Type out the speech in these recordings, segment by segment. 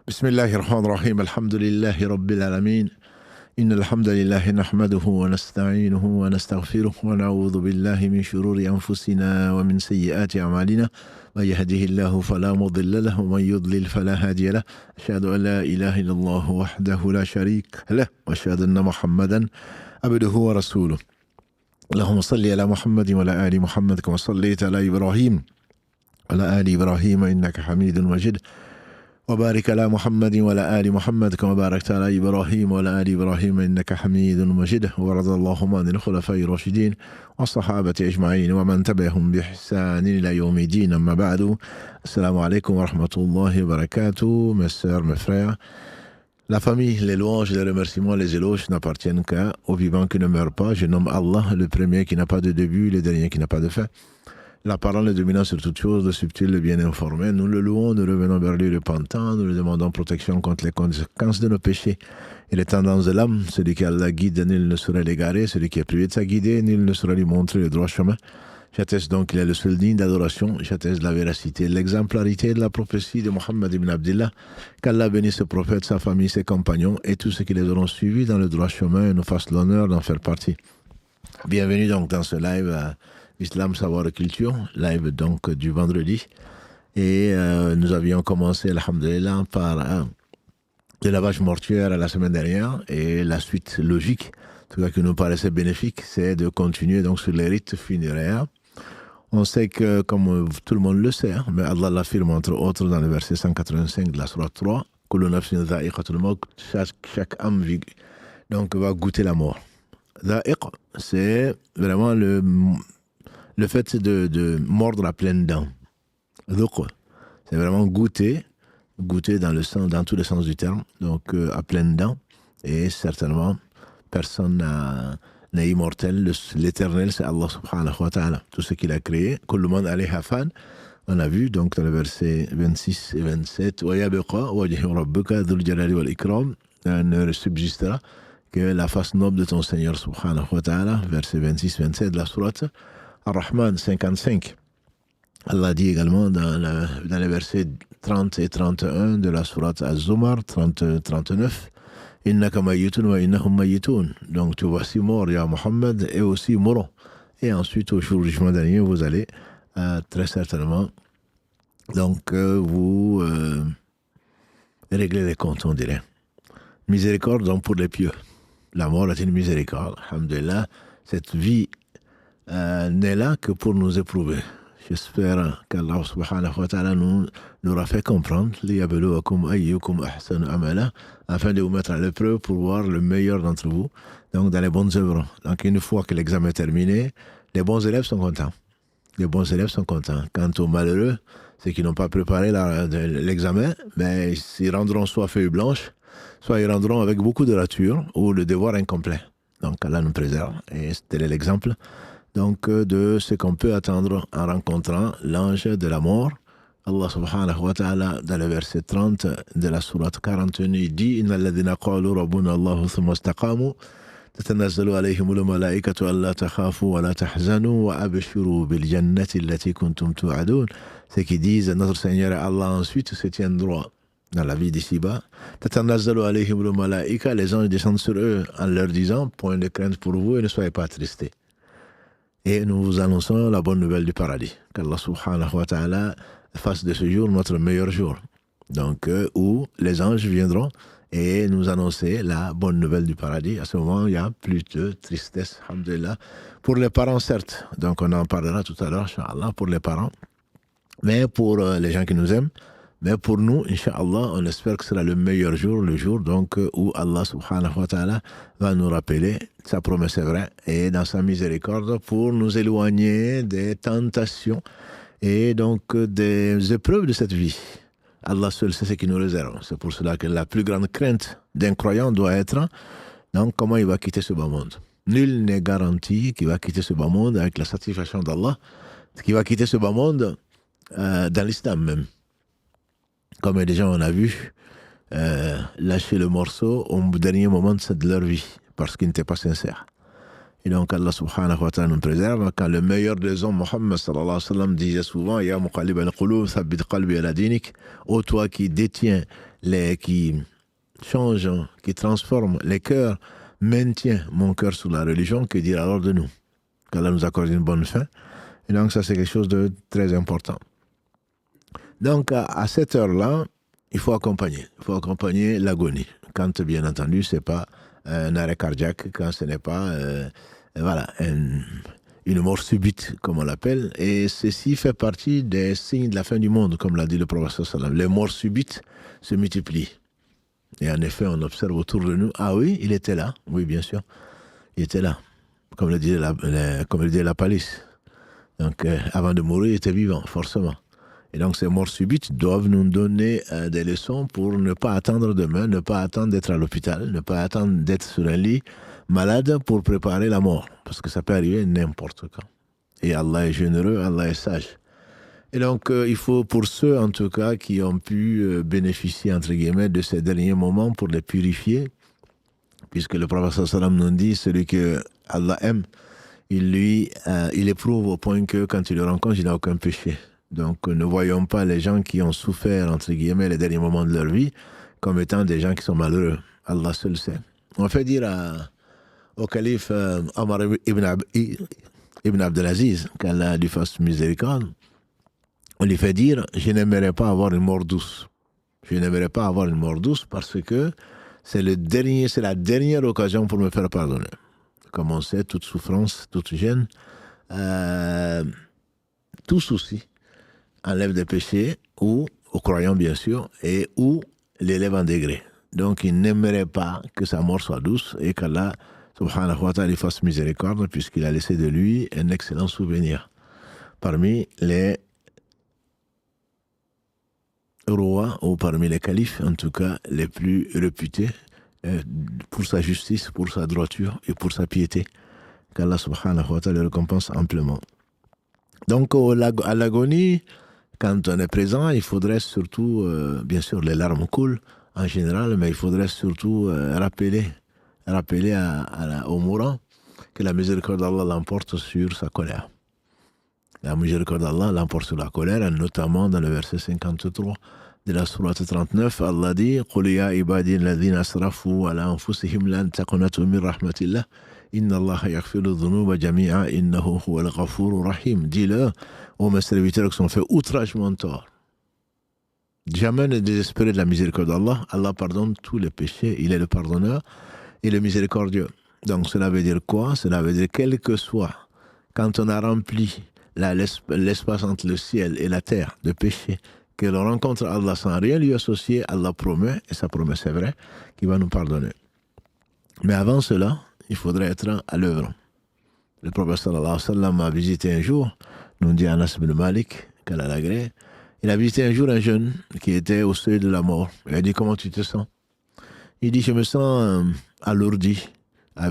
بسم الله الرحمن الرحيم الحمد لله رب العالمين إن الحمد لله نحمده ونستعينه ونستغفره ونعوذ بالله من شرور أنفسنا ومن سيئات أعمالنا من يهده الله فلا مضل له ومن يضلل فلا هادي له أشهد أن لا إله إلا الله وحده لا شريك له وأشهد أن محمدا عبده ورسوله اللهم صل على محمد وعلى آل محمد كما صليت على إبراهيم وعلى آل إبراهيم إنك حميد مجيد وبارك على محمد وعلى آل محمد كما باركت على إبراهيم وعلى آل إبراهيم إنك حميد مجيد ورضي اللهم عن الخلفاء الراشدين والصحابة أجمعين ومن تبعهم بإحسان إلى يوم الدين أما بعد السلام عليكم ورحمة الله وبركاته mes sœurs, mes frères. La famille, les louanges, les remerciements, les éloges n'appartiennent qu'à aux vivants qui ne meurent pas. Je nomme Allah, le premier qui n'a pas de début, le dernier qui n'a pas de fin. La parole est dominante sur toute chose, le subtil, le bien informé. Nous le louons, nous revenons vers lui repentant, nous lui demandons protection contre les conséquences de nos péchés et les tendances de l'âme. Celui qui Allah guide, nul ne saurait l'égarer. Celui qui est privé de sa guidée, nul ne saurait lui montrer le droit chemin. J'atteste donc qu'il est le seul digne d'adoration. J'atteste la véracité, l'exemplarité de la prophétie de Mohammed ibn Abdillah. Qu'Allah bénisse ce prophète, sa famille, ses compagnons et tous ceux qui les auront suivis dans le droit chemin et nous fasse l'honneur d'en faire partie. Bienvenue donc dans ce live Islam, Savoir et Culture, live donc du vendredi. Et nous avions commencé, alhamdulillah, par le lavage mortuaire la semaine dernière. Et la suite logique, en tout cas qui nous paraissait bénéfique, c'est de continuer donc sur les rites funéraires. On sait que, comme tout le monde le sait, mais Allah l'affirme entre autres dans le verset 185 de la Sourate 3, chaque âme donc va goûter la mort. Dha'iq, c'est vraiment le fait de mordre à pleines dents. Dhuq, c'est vraiment goûter dans le sens, dans tous les sens du terme, donc à pleines dents. Et certainement, personne n'est immortel. L'éternel, c'est Allah subhanahu wa ta'ala. Tout ce qu'il a créé. Kullu man alayha fan. On a vu donc dans le verset 26 et 27, wa yabqa wajhu rabbuka dhul jalali wal ikram, ne subsistera que la face noble de ton Seigneur subhanahu wa ta'ala, verset 26-27 de la sourate Ar-Rahman 55. Allah dit également dans les versets 30 et 31 de la sourate Az-Zumar 30-39, Innaka mayyitun wa innahum mayyitun. Donc tu voici mort, ya Muhammad, et aussi mourant. Et ensuite au jour du jugement dernier, vous allez très certainement donc vous régler les comptes, on dirait. Miséricorde donc pour les pieux. La mort est une miséricorde. Alhamdulillah, cette vie n'est là que pour nous éprouver. J'espère qu'Allah subhanahu wa ta'ala nous aura fait comprendre afin de vous mettre à l'épreuve pour voir le meilleur d'entre vous, donc dans les bonnes œuvres. Donc une fois que l'examen est terminé, les bons élèves sont contents. Les bons élèves sont contents. Quant aux malheureux, ceux qui n'ont pas préparé l'examen, ben, ils rendront soit feuille blanche, soit ils rendront avec beaucoup de rature ou le devoir incomplet. Donc Allah nous préserve. Et c'était l'exemple donc de ce qu'on peut attendre en rencontrant l'ange de la mort. Allah subhanahu wa ta'ala dans le verset 30 de la sourate 41 il dit Inna alladhina qalu rabbuna Allahu thumma istaqamu tatanazzalu alayhimul malaikatu alla takhafu wa la tahzanu wa abshiru bil jannati allati kuntum tu'adun. C'est qu'ils disent notre Seigneur et Allah ensuite se tiennent droit dans la vie d'ici-bas. Tatanazzalu alayhimul malaika, les anges descendent sur eux en leur disant point de crainte pour vous et ne soyez pas attristés. Et nous vous annonçons la bonne nouvelle du paradis. Qu'Allah subhanahu wa ta'ala fasse de ce jour notre meilleur jour. Donc, où les anges viendront et nous annoncer la bonne nouvelle du paradis. À ce moment, il n'y a plus de tristesse, alhamdulillah. Pour les parents, certes. Donc, on en parlera tout à l'heure, Inch'Allah, pour les parents. Mais pour les gens qui nous aiment, mais pour nous, Inch'Allah, on espère que ce sera le meilleur jour, le jour donc où Allah subhanahu wa ta'ala va nous rappeler, sa promesse est vraie, et dans sa miséricorde pour nous éloigner des tentations et donc des épreuves de cette vie. Allah seul sait ce qui nous réserve. C'est pour cela que la plus grande crainte d'un croyant doit être donc comment il va quitter ce bas monde. Nul n'est garanti qu'il va quitter ce bas monde avec la satisfaction d'Allah, qu'il va quitter ce bas monde dans l'islam même. Comme déjà on a vu, lâcher le morceau au dernier moment de leur vie, parce qu'ils n'étaient pas sincères. Et donc Allah subhanahu wa ta'ala nous préserve. Quand le meilleur des hommes, Muhammad sallallahu alayhi wa sallam, disait souvent Ya muqallib al-qulub, thabbit qalbi ala dinik, ô toi qui détiens qui change, qui transforme les cœurs, maintient mon cœur sous la religion, que dire alors de nous? Qu'Allah nous accorde une bonne fin. Et donc ça, c'est quelque chose de très important. Donc à cette heure-là, il faut accompagner l'agonie. Quand, bien entendu, ce n'est pas un arrêt cardiaque, quand ce n'est pas une mort subite, comme on l'appelle. Et ceci fait partie des signes de la fin du monde, comme l'a dit le prophète sallallahu alayhi wa sallam. Les morts subites se multiplient. Et en effet, on observe autour de nous, ah oui, il était là. Oui, bien sûr, il était là. Comme le disait la police. Donc, avant de mourir, il était vivant, forcément. Et donc, ces morts subites doivent nous donner des leçons pour ne pas attendre demain, ne pas attendre d'être à l'hôpital, ne pas attendre d'être sur un lit malade pour préparer la mort. Parce que ça peut arriver n'importe quand. Et Allah est généreux, Allah est sage. Et donc, il faut, pour ceux, en tout cas, qui ont pu bénéficier, entre guillemets, de ces derniers moments pour les purifier, puisque le prophète sallam nous dit, celui que Allah aime, il éprouve au point que quand il le rencontre, il n'a aucun péché. Donc, ne voyons pas les gens qui ont souffert, entre guillemets, les derniers moments de leur vie, comme étant des gens qui sont malheureux. Allah seul sait. On fait dire au calife Omar ibn Abdelaziz, qu'Allah lui fasse miséricorde, on lui fait dire, je n'aimerais pas avoir une mort douce. Je n'aimerais pas avoir une mort douce parce que c'est la dernière occasion pour me faire pardonner. Comme on sait, toute souffrance, toute gêne, tout souci enlève des péchés, ou aux croyants bien sûr, et ou l'élève en degré. Donc il n'aimerait pas que sa mort soit douce et qu'Allah subhanahu wa ta'ala lui fasse miséricorde puisqu'il a laissé de lui un excellent souvenir. Parmi les rois ou parmi les califes, en tout cas les plus réputés pour sa justice, pour sa droiture et pour sa piété, qu'Allah subhanahu wa ta'ala le récompense amplement. Donc à l'agonie, quand on est présent, il faudrait surtout, bien sûr, les larmes coulent en général, mais il faudrait surtout rappeler au mourant que la miséricorde d'Allah l'emporte sur sa colère. La miséricorde d'Allah l'emporte sur la colère, notamment dans le verset 53 de la sourate 39, Allah dit « Qul ya ibadi alladhina asrafu ala anfusihim lan taqnatu min rahmatillah, inna Allah yaghfiru dhunuba jami'a, innahu huwal ghafurur rahim » Dis-leur, ô mes serviteurs qui sont fait outragement tort. Jamais ne désespérez de la miséricorde d'Allah. Allah pardonne tous les péchés. Il est le pardonneur et le miséricordieux. Donc cela veut dire quoi? Cela veut dire quel que soit, quand on a rempli l'espace entre le ciel et la terre de péché, que l'on rencontre Allah sans rien lui associer, Allah promet, et sa promesse est vraie, qu'il va nous pardonner. Mais avant cela, il faudrait être à l'œuvre. Le prophète sallallahu alayhi wa sallam a visité un jour, nous dit Anas bin Malik, qu'Allah l'agrée, il a visité un jour un jeune qui était au seuil de la mort. Il a dit, comment tu te sens? Il dit, je me sens alourdi à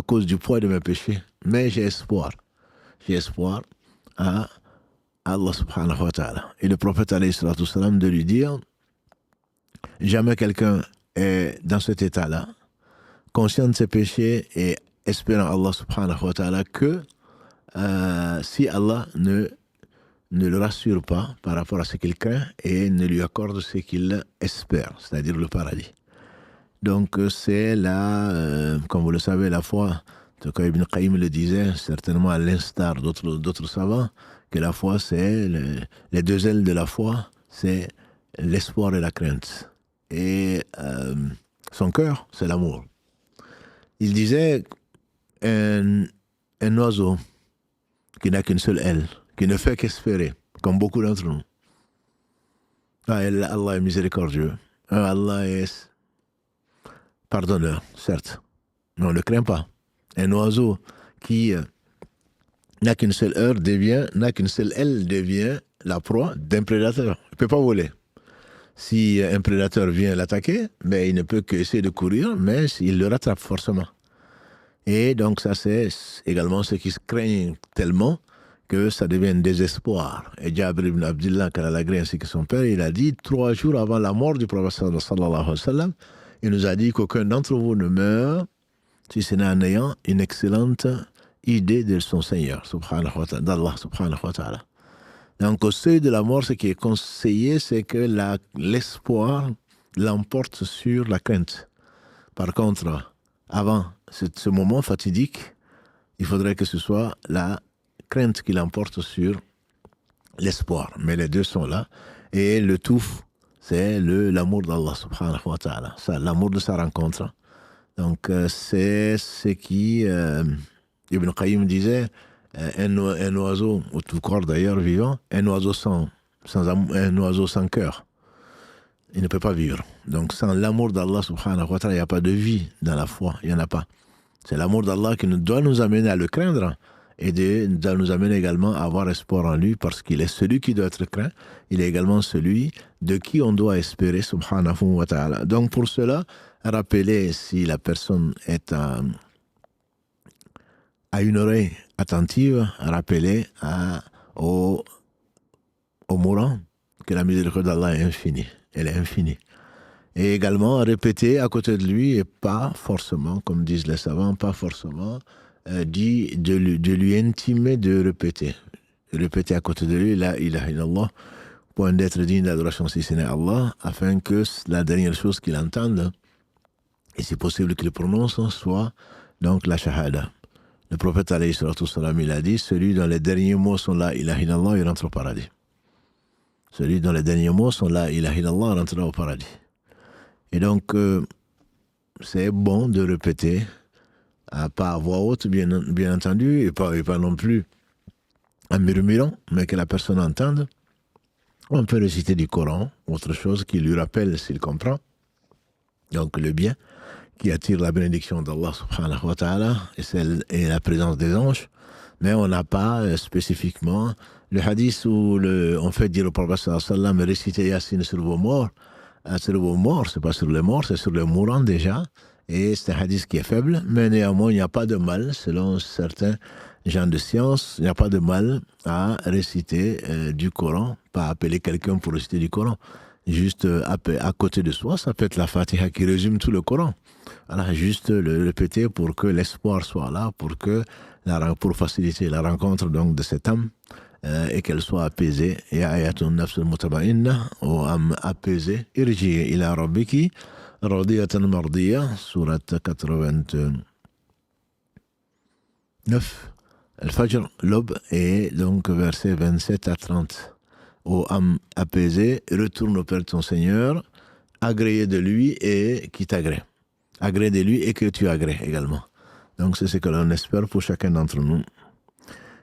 cause du poids de mes péchés, mais j'ai espoir. J'ai espoir à Allah subhanahu wa ta'ala. Et le prophète alayhi salatu salam de lui dire, jamais quelqu'un est dans cet état-là, conscient de ses péchés et espérant Allah subhanahu wa ta'ala que si Allah ne le rassure pas par rapport à ce qu'il craint et ne lui accorde ce qu'il espère, c'est-à-dire le paradis. Donc c'est là, comme vous le savez, la foi, en tout cas Ibn Qayyim le disait, certainement à l'instar d'autres savants, que la foi c'est les deux ailes de la foi, c'est l'espoir et la crainte. Et son cœur, c'est l'amour. Il disait, un oiseau qui n'a qu'une seule aile, qui ne fait qu'espérer, comme beaucoup d'entre nous. Allah est miséricordieux. Allah est pardonneur, certes. Mais on ne le craint pas. Un oiseau qui n'a qu'une seule aile devient la proie d'un prédateur. Il ne peut pas voler. Si un prédateur vient l'attaquer, il ne peut qu'essayer de courir, mais il le rattrape forcément. Et donc ça c'est également ce qui se craignent tellement que ça devient un désespoir. Et Jabir ibn Abdullah, qu'Allah l'agrée ainsi que son père, il a dit 3 jours avant la mort du prophète sallallahu alayhi wa sallam, il nous a dit qu'aucun d'entre vous ne meurt si ce n'est en ayant une excellente idée de son Seigneur, d'Allah subhanahu wa ta'ala. Donc au seuil de la mort, ce qui est conseillé, c'est que l'espoir l'emporte sur la crainte. Par contre, avant ce moment fatidique, il faudrait que ce soit la crainte qui l'emporte sur l'espoir. Mais les deux sont là. Et le tout, c'est l'amour d'Allah subhanahu wa ta'ala. L'amour de sa rencontre. Donc, c'est ce qui, Ibn Qayyim disait, un oiseau, ou tout corps d'ailleurs vivant, un oiseau un oiseau sans cœur, il ne peut pas vivre. Donc, sans l'amour d'Allah subhanahu wa ta'ala, il n'y a pas de vie dans la foi, il n'y en a pas. C'est l'amour d'Allah qui doit nous amener à le craindre et doit nous amener également à avoir espoir en lui parce qu'il est celui qui doit être craint. Il est également celui de qui on doit espérer, subhanahu wa ta'ala. Donc pour cela, rappeler si la personne est à une oreille attentive, rappeler au mourant que la miséricorde d'Allah est infinie. Elle est infinie. Et également répéter à côté de lui, et pas forcément, comme disent les savants, pas forcément, de lui intimer de répéter. Répéter à côté de lui, la ilaha illallah, point d'être digne d'adoration si ce n'est Allah, afin que la dernière chose qu'il entende, et c'est possible qu'il prononce, soit donc la shahada. Le prophète alayhi salatu wassalam, il a dit, celui dont les derniers mots sont la ilaha illallah, il rentre au paradis. Celui dont les derniers mots sont la ilaha illallah, rentrera au paradis. Et donc, c'est bon de répéter, pas à voix haute, bien entendu, et pas non plus en murmurant, mais que la personne entende. On peut réciter du Coran, autre chose qui lui rappelle s'il comprend. Donc, le bien qui attire la bénédiction d'Allah subhanahu wa ta'ala et la présence des anges. Mais on n'a pas spécifiquement le hadith où on fait dire au prophète sallallahu alayhi wa sallam, récitez Yassine sur vos morts. Sur vos morts, c'est pas sur les morts, c'est sur les mourants déjà. Et c'est un hadith qui est faible, mais néanmoins, il n'y a pas de mal, selon certains gens de science, il n'y a pas de mal à réciter du Coran, pas appeler quelqu'un pour réciter du Coran. Juste à côté de soi, ça peut être la Fatiha qui résume tout le Coran. Alors, juste le répéter pour que l'espoir soit là, pour faciliter la rencontre donc de cette âme et qu'elle soit apaisée. Et ayatun nafsul mutaba'inna, ou âme apaisée, irji'i ila rabbiki, radiyatan mardiya, sourate 89, Al-Fajr, l'aube, et donc versets 27 à 30. Ô âme apaisée, retourne auprès de ton Seigneur, agréé de lui et qui t'agrée. Agrée de lui et que tu agrées également. Donc c'est ce que l'on espère pour chacun d'entre nous.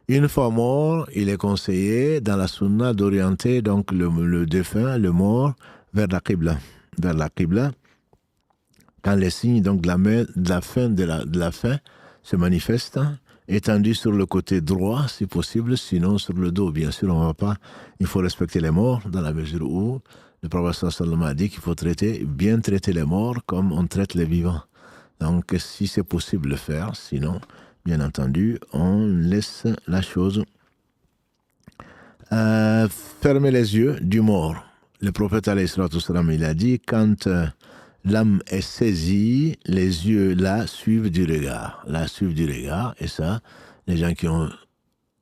Une fois mort, il est conseillé dans la sunna d'orienter donc le défunt, le mort, vers la Qibla. Vers la Qibla, quand les signes donc, de la fin se manifestent, étendu sur le côté droit si possible, sinon sur le dos. Bien sûr, on ne va pas, il faut respecter les morts dans la mesure où le prophète sallallahu a dit qu'il faut bien traiter les morts comme on traite les vivants. Donc si c'est possible de le faire, sinon, bien entendu, on laisse la chose. Fermer les yeux du mort. Le prophète alayhi salatu wassalam, il a dit, quand l'âme est saisie, les yeux la suivent du regard. Et ça, les gens qui ont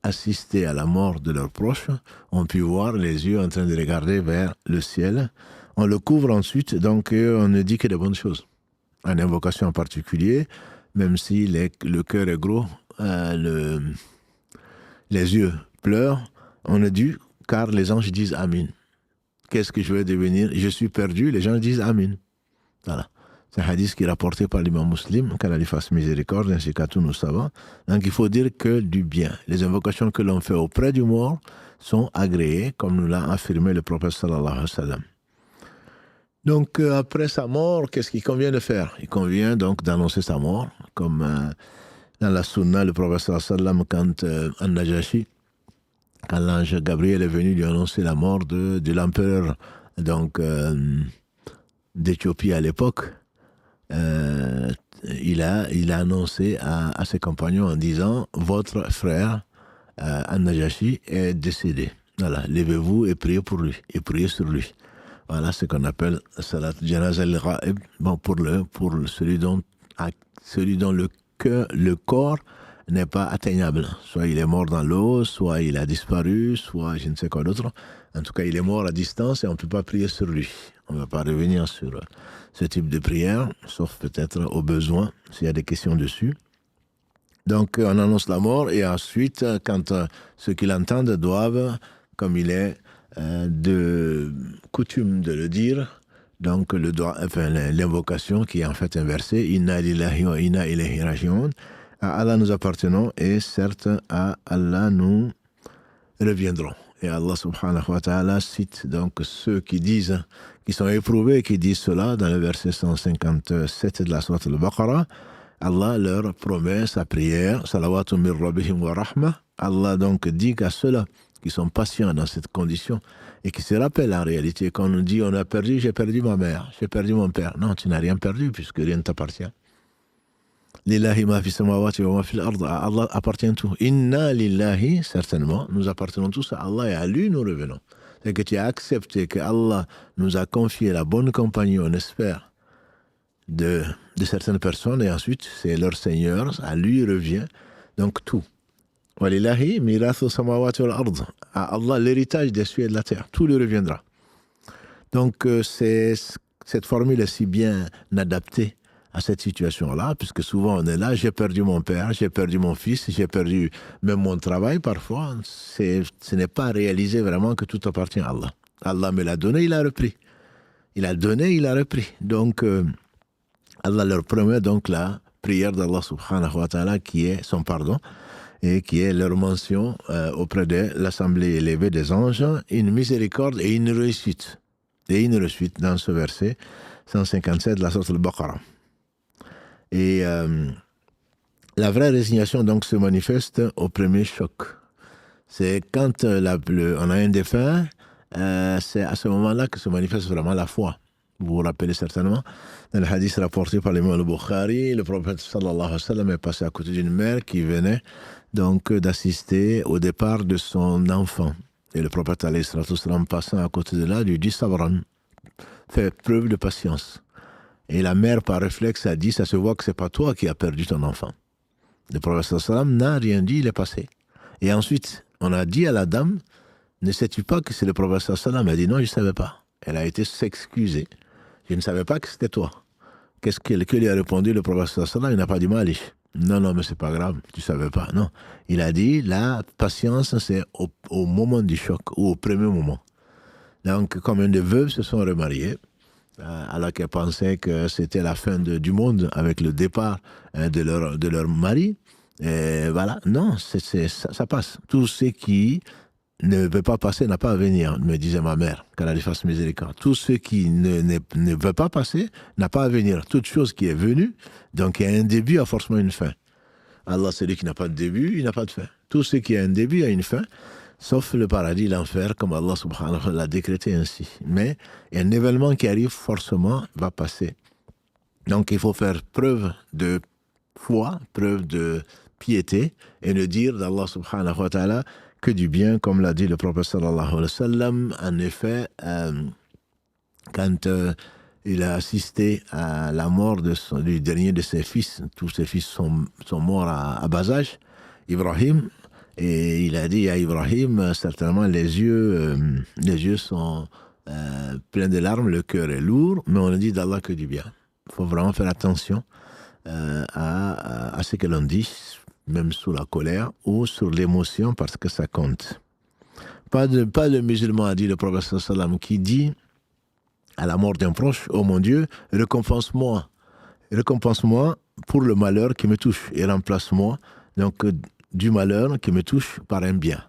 assisté à la mort de leurs proches ont pu voir les yeux en train de regarder vers le ciel. On le couvre ensuite, donc on ne dit que de bonnes choses. En invocation en particulier, même si le cœur est gros, les yeux pleurent, on le dit car les anges disent Amin. Qu'est-ce que je vais devenir? Je suis perdu, les gens disent Amin. Voilà. C'est un hadith qui est rapporté par l'imam Muslim, qu'Allah lui fasse miséricorde, ainsi qu'à tous nos savants. Donc il faut dire que du bien. Les invocations que l'on fait auprès du mort sont agréées, comme nous l'a affirmé le prophète sallallahu alayhi wa sallam. Donc après sa mort, qu'est-ce qu'il convient de faire? Il convient donc d'annoncer sa mort, comme dans la sunna, le prophète sallallahu alayhi wa sallam, quand An-Najashi, quand l'ange Gabriel est venu lui annoncer la mort de l'empereur donc, d'Éthiopie à l'époque, il a annoncé à ses compagnons en disant « Votre frère, An-Najashi, est décédé. Voilà, levez-vous et priez pour lui, et priez sur lui. » Voilà ce qu'on appelle Salat Janaz al-Ra'ib, bon, pour celui dont le corps n'est pas atteignable. Soit il est mort dans l'eau, soit il a disparu, soit je ne sais quoi d'autre. En tout cas, il est mort à distance et on ne peut pas prier sur lui. On ne va pas revenir sur ce type de prière, sauf peut-être au besoin, s'il y a des questions dessus. Donc, on annonce la mort et ensuite, quand ceux qui l'entendent doivent, comme il est de coutume de le dire, donc l'invocation qui est en fait inversée, Inna lillahi wa inna ilayhi raji'un, à Allah nous appartenons et certes à Allah nous reviendrons. Et Allah subhanahu wa ta'ala cite donc ceux qui disent, qui sont éprouvés, qui disent cela dans le verset 157 de la sourate al-Baqarah. Allah leur promet sa prière, salawatu mir rabbihim wa rahma. Allah donc dit qu'à ceux-là qui sont patients dans cette condition et qui se rappellent en réalité quand on nous dit on a perdu, j'ai perdu ma mère, j'ai perdu mon père. Non, tu n'as rien perdu puisque rien ne t'appartient. Lillahi ma fi samawati wa ma fi al-ard. À Allah appartient tout. Inna lillahi, certainement, nous appartenons tous à Allah et à lui nous revenons. C'est que tu as accepté que Allah nous a confié la bonne compagnie, on espère, de certaines personnes et ensuite c'est leur Seigneur, à lui revient donc tout. Walillahi mirathu samawati wal ard. À Allah l'héritage des cieux et de la terre, tout lui reviendra. Donc cette formule est si bien adaptée à cette situation-là, puisque souvent on est là, j'ai perdu mon père, j'ai perdu mon fils, j'ai perdu même mon travail parfois. Ce n'est pas réalisé vraiment que tout appartient à Allah. Allah me l'a donné, il a repris. Il a donné, il a repris. Donc Allah leur promet donc la prière d'Allah subhanahu wa ta'ala qui est son pardon et qui est leur mention auprès de l'assemblée élevée des anges, une miséricorde et une réussite. Et une réussite dans ce verset 157 de la sourate al-Baqarah. Et la vraie résignation donc se manifeste au premier choc. C'est quand on a un défunt, c'est à ce moment-là que se manifeste vraiment la foi. Vous vous rappelez certainement, dans le hadith rapporté par l'imam al-Bukhari, le prophète sallallahu alayhi wa sallam est passé à côté d'une mère qui venait donc d'assister au départ de son enfant. Et le prophète alayhi wa sallam passant à côté de là lui dit sabran, fais preuve de patience. Et la mère par réflexe a dit, ça se voit que c'est pas toi qui as perdu ton enfant. Le prophète sallallahu alayhi wa sallam n'a rien dit, il est passé. Et ensuite, on a dit à la dame, ne sais-tu pas que c'est le prophète sallallahu alayhi wa sallam? Elle a dit non, je ne savais pas. Elle a été s'excuser. Je ne savais pas que c'était toi. Qu'est-ce que lui a répondu le prophète sallallahu alayhi wa sallam? Il n'a pas dit malish. Non, mais c'est pas grave, tu savais pas. Non. Il a dit, la patience, c'est au moment du choc, ou au premier moment. Donc, combien de veuves se sont remariées, alors qu'elles pensaient que c'était la fin du monde avec le départ de leur mari. Et voilà, non, ça passe. Tout ce qui ne veut pas passer n'a pas à venir, me disait ma mère, qu'Allah lui fasse miséricorde. Tout ce qui ne veut pas passer n'a pas à venir. Toute chose qui est venue, donc il y a un début, a forcément une fin. Allah, celui qui n'a pas de début, il n'a pas de fin. Tout ce qui a un début a une fin, sauf le paradis, l'enfer, comme Allah subhanahu wa ta'ala l'a décrété ainsi. Mais un événement qui arrive forcément va passer. Donc il faut faire preuve de foi, preuve de piété, et ne dire d'Allah subhanahu wa ta'ala que du bien, comme l'a dit le prophète sallallahu alayhi wa sallam. En effet, quand il a assisté à la mort du dernier de ses fils, tous ses fils sont morts à bas âge, Ibrahim, et il a dit à Ibrahim, certainement les yeux sont pleins de larmes, le cœur est lourd, mais on ne dit d'Allah que du bien. Il faut vraiment faire attention à ce que l'on dit, même sous la colère ou sur l'émotion, parce que ça compte. Pas de musulman, a dit le prophète sallallahu alayhi wa sallam, qui dit à la mort d'un proche, oh mon Dieu, récompense-moi pour le malheur qui me touche et remplace-moi donc du malheur qui me touche par un bien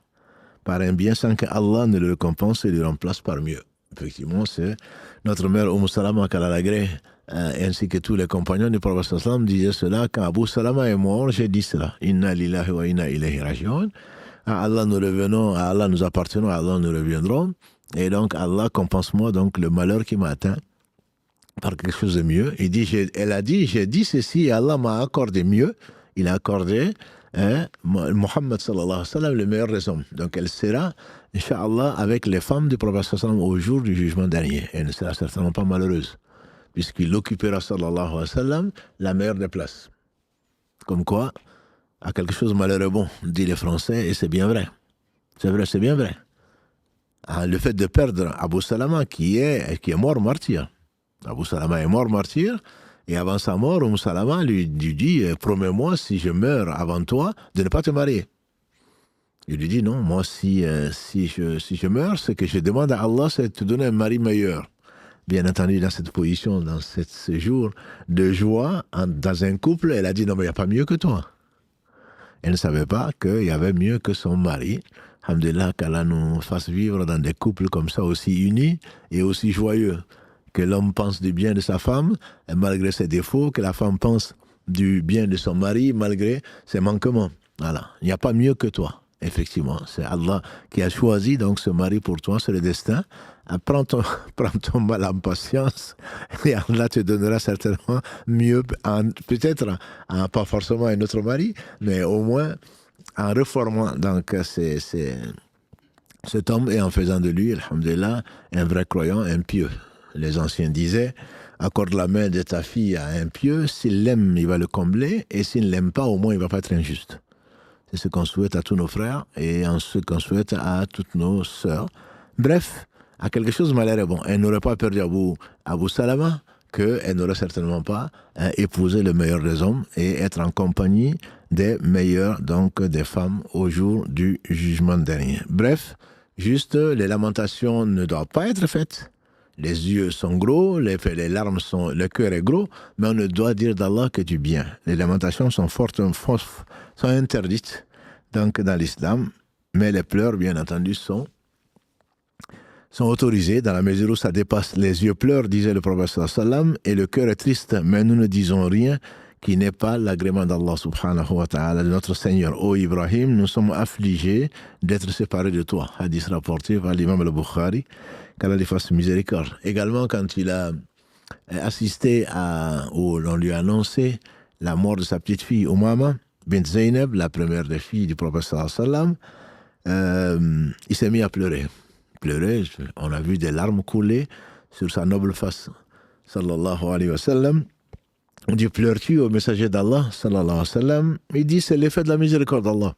sans que Allah ne le récompense et le remplace par mieux. Effectivement, c'est notre mère Salama qu'Allah l'agrée, ainsi que tous les compagnons du prophète sallallahu alayhi wa sallam disaient cela. Quand Abu Salama est mort, j'ai dit cela. Inna lillahi wa inna ilayhi raji'un. À Allah nous revenons, à Allah nous appartenons, à Allah nous reviendrons. Et donc Allah compense-moi donc le malheur qui m'a atteint par quelque chose de mieux. Elle a dit, j'ai dit ceci et Allah m'a accordé mieux. Il a accordé Muhammad sallallahu alayhi wa sallam le meilleur des hommes. Donc elle sera, Inch'Allah, avec les femmes du prophète sallallahu alayhi wa sallam au jour du jugement dernier. Elle ne sera certainement pas malheureuse, puisqu'il occupera sallallahu alayhi wa sallam la meilleure des places. Comme quoi, à quelque chose de malheureux. Bon, dit les Français, et c'est bien vrai. C'est vrai, c'est bien vrai. Le fait de perdre Abu Salama, qui est mort martyr. Abu Salama est mort martyr, et avant sa mort, Salama lui dit, promets-moi, si je meurs avant toi, de ne pas te marier. Il lui dit, non, moi, si je meurs, ce que je demande à Allah, c'est de te donner un mari meilleur. Bien entendu, dans cette position, dans ce jour de joie, dans un couple, elle a dit, non, mais il n'y a pas mieux que toi. Elle ne savait pas qu'il y avait mieux que son mari. Alhamdulillah, qu'Allah nous fasse vivre dans des couples comme ça, aussi unis et aussi joyeux. Que l'homme pense du bien de sa femme, et malgré ses défauts, que la femme pense du bien de son mari, malgré ses manquements. Voilà, il n'y a pas mieux que toi. Effectivement, c'est Allah qui a choisi donc ce mari pour toi, c'est le destin. Prends ton mal en patience et Allah te donnera certainement mieux, peut-être pas forcément un autre mari, mais au moins en reformant donc cet homme et en faisant de lui, alhamdulillah, un vrai croyant, un pieux. Les anciens disaient, accorde la main de ta fille à un pieux, s'il l'aime, il va le combler, et s'il ne l'aime pas, au moins, il ne va pas être injuste. C'est ce qu'on souhaite à tous nos frères et ce qu'on souhaite à toutes nos sœurs. Bref, à quelque chose de malheureux. Bon, elle n'aurait pas perdu Abu Salama, qu'elle n'aurait certainement pas épousé le meilleur des hommes et être en compagnie des meilleures, donc des femmes, au jour du jugement dernier. Bref, juste, les lamentations ne doivent pas être faites. Les yeux sont gros, les larmes sont, le cœur est gros, mais on ne doit dire d'Allah que du bien. Les lamentations sont sont interdites donc dans l'islam, mais les pleurs, bien entendu, sont autorisés dans la mesure où ça dépasse. Les yeux pleurent, disait le prophète sallam, et le cœur est triste, mais nous ne disons rien qui n'est pas l'agrément d'Allah subhanahu wa ta'ala, de notre Seigneur. Ô Ibrahim, nous sommes affligés d'être séparés de toi. Hadith rapporté par l'imam al-Bukhari, qu'Allah lui fasse miséricorde. Également, quand il a assisté où on lui a annoncé la mort de sa petite fille, Umama bint Zaynab, la première des filles du prophète sallam, il s'est mis à pleurer. On a vu des larmes couler sur sa noble face, sallallahu alayhi wa sallam. On dit, pleures-tu au messager d'Allah, sallallahu alayhi wa sallam? Il dit, c'est l'effet de la miséricorde d'Allah.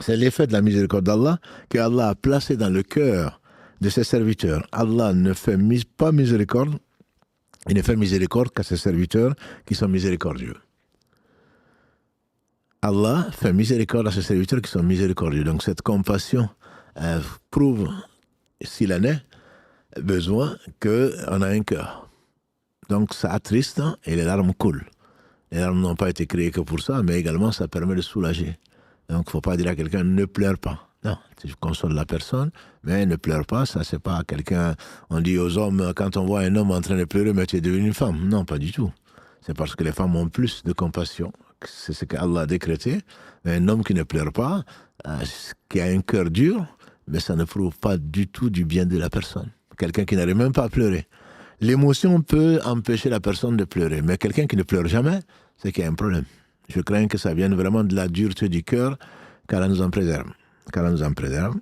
C'est l'effet de la miséricorde d'Allah qu'Allah a placé dans le cœur de ses serviteurs. Allah ne fait pas miséricorde, il ne fait miséricorde qu'à ses serviteurs qui sont miséricordieux. Allah fait miséricorde à ses serviteurs qui sont miséricordieux. Donc cette compassion prouve, s'il en est besoin, qu'on a un cœur. Donc ça attriste et les larmes coulent. Les larmes n'ont pas été créées que pour ça, mais également ça permet de soulager. Donc il ne faut pas dire à quelqu'un ne pleure pas. Non, tu consoles la personne, mais ne pleure pas, ça c'est pas quelqu'un... On dit aux hommes, quand on voit un homme en train de pleurer, mais tu es devenu une femme. Non, pas du tout. C'est parce que les femmes ont plus de compassion. C'est ce qu'Allah a décrété. Mais un homme qui ne pleure pas, qui a un cœur dur, mais ça ne prouve pas du tout du bien de la personne. Quelqu'un qui n'arrive même pas à pleurer. L'émotion peut empêcher la personne de pleurer, mais quelqu'un qui ne pleure jamais, c'est qu'il y a un problème. Je crains que ça vienne vraiment de la dureté du cœur, qu'Allah nous en préserve. Qu'Allah nous en préserve.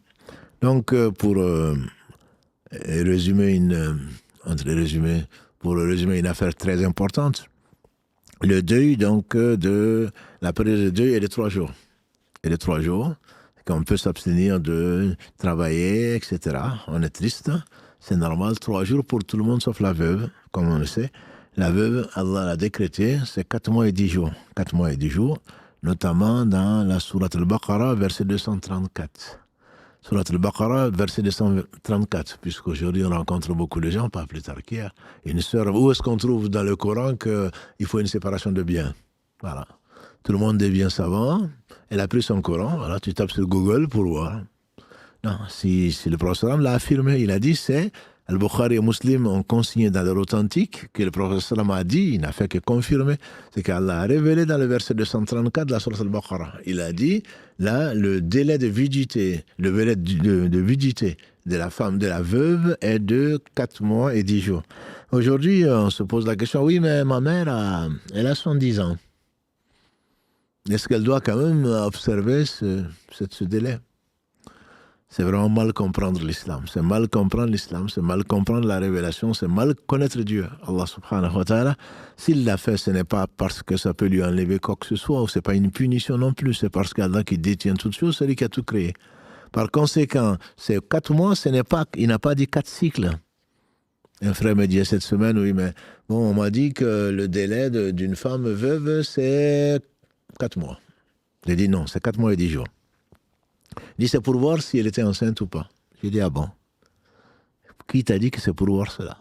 Donc, pour résumer une affaire très importante, le deuil, donc, la période de deuil est de 3 jours. Et de 3 jours, qu'on peut s'abstenir de travailler, etc. On est triste. C'est normal, 3 jours pour tout le monde sauf la veuve, comme on le sait. La veuve, Allah l'a décrété, c'est 4 mois et 10 jours. 4 mois et 10 jours, notamment dans la Sourate al-Baqarah, verset 234. Sourate al-Baqarah, verset 234, puisqu'aujourd'hui on rencontre beaucoup de gens, pas plus tard qu'hier. Une sœur, où est-ce qu'on trouve dans le Coran qu'il faut une séparation de biens? Voilà. Tout le monde devient savant. Elle a pris son Coran, voilà, tu tapes sur Google pour voir. Non, si le prophète l'a affirmé, il a dit, c'est Al-Bukhari et Muslim ont consigné dans leur authentique que le prophète a dit, il n'a fait que confirmer, c'est qu'Allah a révélé dans le verset 234 de la sourate Al-Baqarah. Il a dit, là, le délai de vidité, de vidité de la femme, de la veuve, est de 4 mois et 10 jours. Aujourd'hui, on se pose la question, oui, mais ma mère, elle a 70 ans. Est-ce qu'elle doit quand même observer ce délai? c'est vraiment mal comprendre l'islam. C'est mal comprendre l'islam, c'est mal comprendre la révélation, c'est mal connaître Dieu, Allah subhanahu wa ta'ala. S'il l'a fait, ce n'est pas parce que ça peut lui enlever quoi que ce soit, ou ce n'est pas une punition non plus, c'est parce qu'Allah qui détient toutes choses, c'est lui qui a tout créé. Par conséquent, ces 4 mois, il n'a pas dit 4 cycles. Un frère me dit cette semaine, oui, mais bon, on m'a dit que le délai d'une femme veuve, c'est 4 mois. J'ai dit non, c'est 4 mois et 10 jours. Il dit, c'est pour voir si elle était enceinte ou pas. J'ai dit, ah bon? Qui t'a dit que c'est pour voir cela?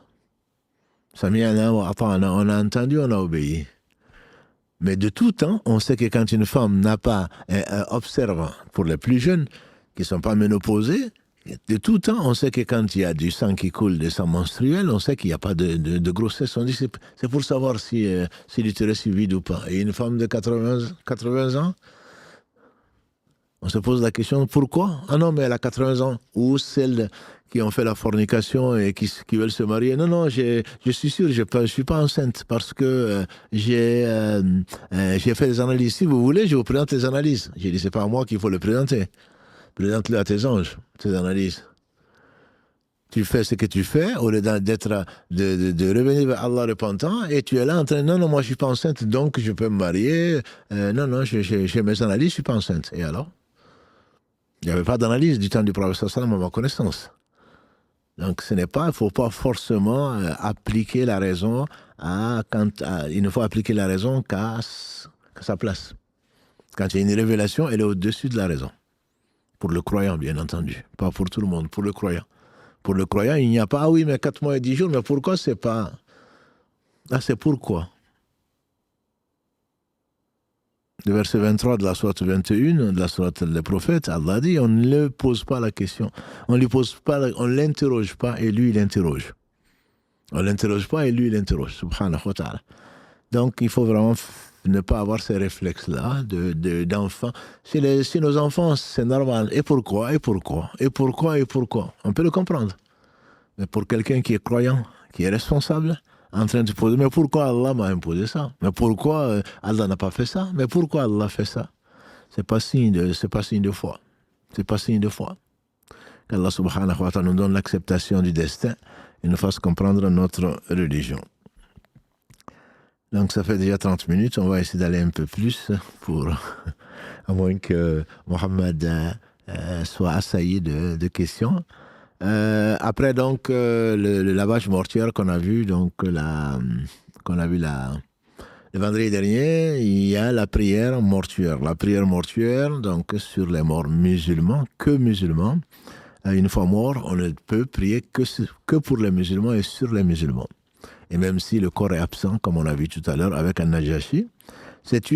On a entendu, on a obéi. Mais de tout temps, on sait que quand une femme n'a pas, observe, pour les plus jeunes, qui ne sont pas ménopausés, de tout temps, on sait que quand il y a du sang qui coule, des sangs menstruels, on sait qu'il n'y a pas de grossesse. On dit, c'est pour savoir si l'utérus est vide ou pas. Et une femme de 80 ans, on se pose la question, pourquoi? Ah non, mais elle a 80 ans. Ou celles qui ont fait la fornication et qui veulent se marier. Non, non, je suis sûr, je ne suis pas enceinte parce que j'ai fait des analyses. Si vous voulez, je vous présente les analyses. J'ai dit, c'est pas à moi qu'il faut le présenter. Présente-le à tes anges, tes analyses. Tu fais ce que tu fais, au lieu de revenir vers Allah repentant, et tu es là en train de, non, moi je ne suis pas enceinte, donc je peux me marier. Non, j'ai mes analyses, je ne suis pas enceinte. Et alors? Il n'y avait pas d'analyse du temps du prophète sallam à ma connaissance. Donc il ne faut pas forcément appliquer la raison il ne faut appliquer la raison qu'à sa place. Quand il y a une révélation, elle est au-dessus de la raison. Pour le croyant, bien entendu. Pas pour tout le monde, pour le croyant. Pour le croyant, il n'y a pas, ah oui, mais 4 mois et 10 jours, mais pourquoi c'est pas... Ah, c'est pourquoi. Le verset 23 de la sourate 21, de la sourate des prophètes, Allah dit, on ne lui pose pas la question. On ne l'interroge pas et lui, il interroge. On ne l'interroge pas et lui, il interroge. Subhanahu wa ta'ala. Donc, il faut vraiment ne pas avoir ces réflexes-là d'enfants. Chez nos enfants, c'est normal. Et pourquoi? Et pourquoi? Et pourquoi? Et pourquoi? On peut le comprendre. Mais pour quelqu'un qui est croyant, qui est responsable, en train de poser, mais pourquoi Allah m'a imposé ça? Mais pourquoi Allah n'a pas fait ça? Mais pourquoi Allah fait ça? C'est pas signe de foi. C'est pas signe de foi. Qu'Allah subhanahu wa ta'ala nous donne l'acceptation du destin et nous fasse comprendre notre religion. Donc ça fait déjà 30 minutes, on va essayer d'aller un peu plus à moins que Mohamed soit assailli de questions. Après donc le lavage mortuaire qu'on a vu, donc le vendredi dernier, il y a la prière mortuaire. La prière mortuaire, donc sur les morts musulmans, que musulmans. Une fois mort, on ne peut prier que pour les musulmans et sur les musulmans. Et même si le corps est absent, comme on a vu tout à l'heure avec An-Najashi, c'est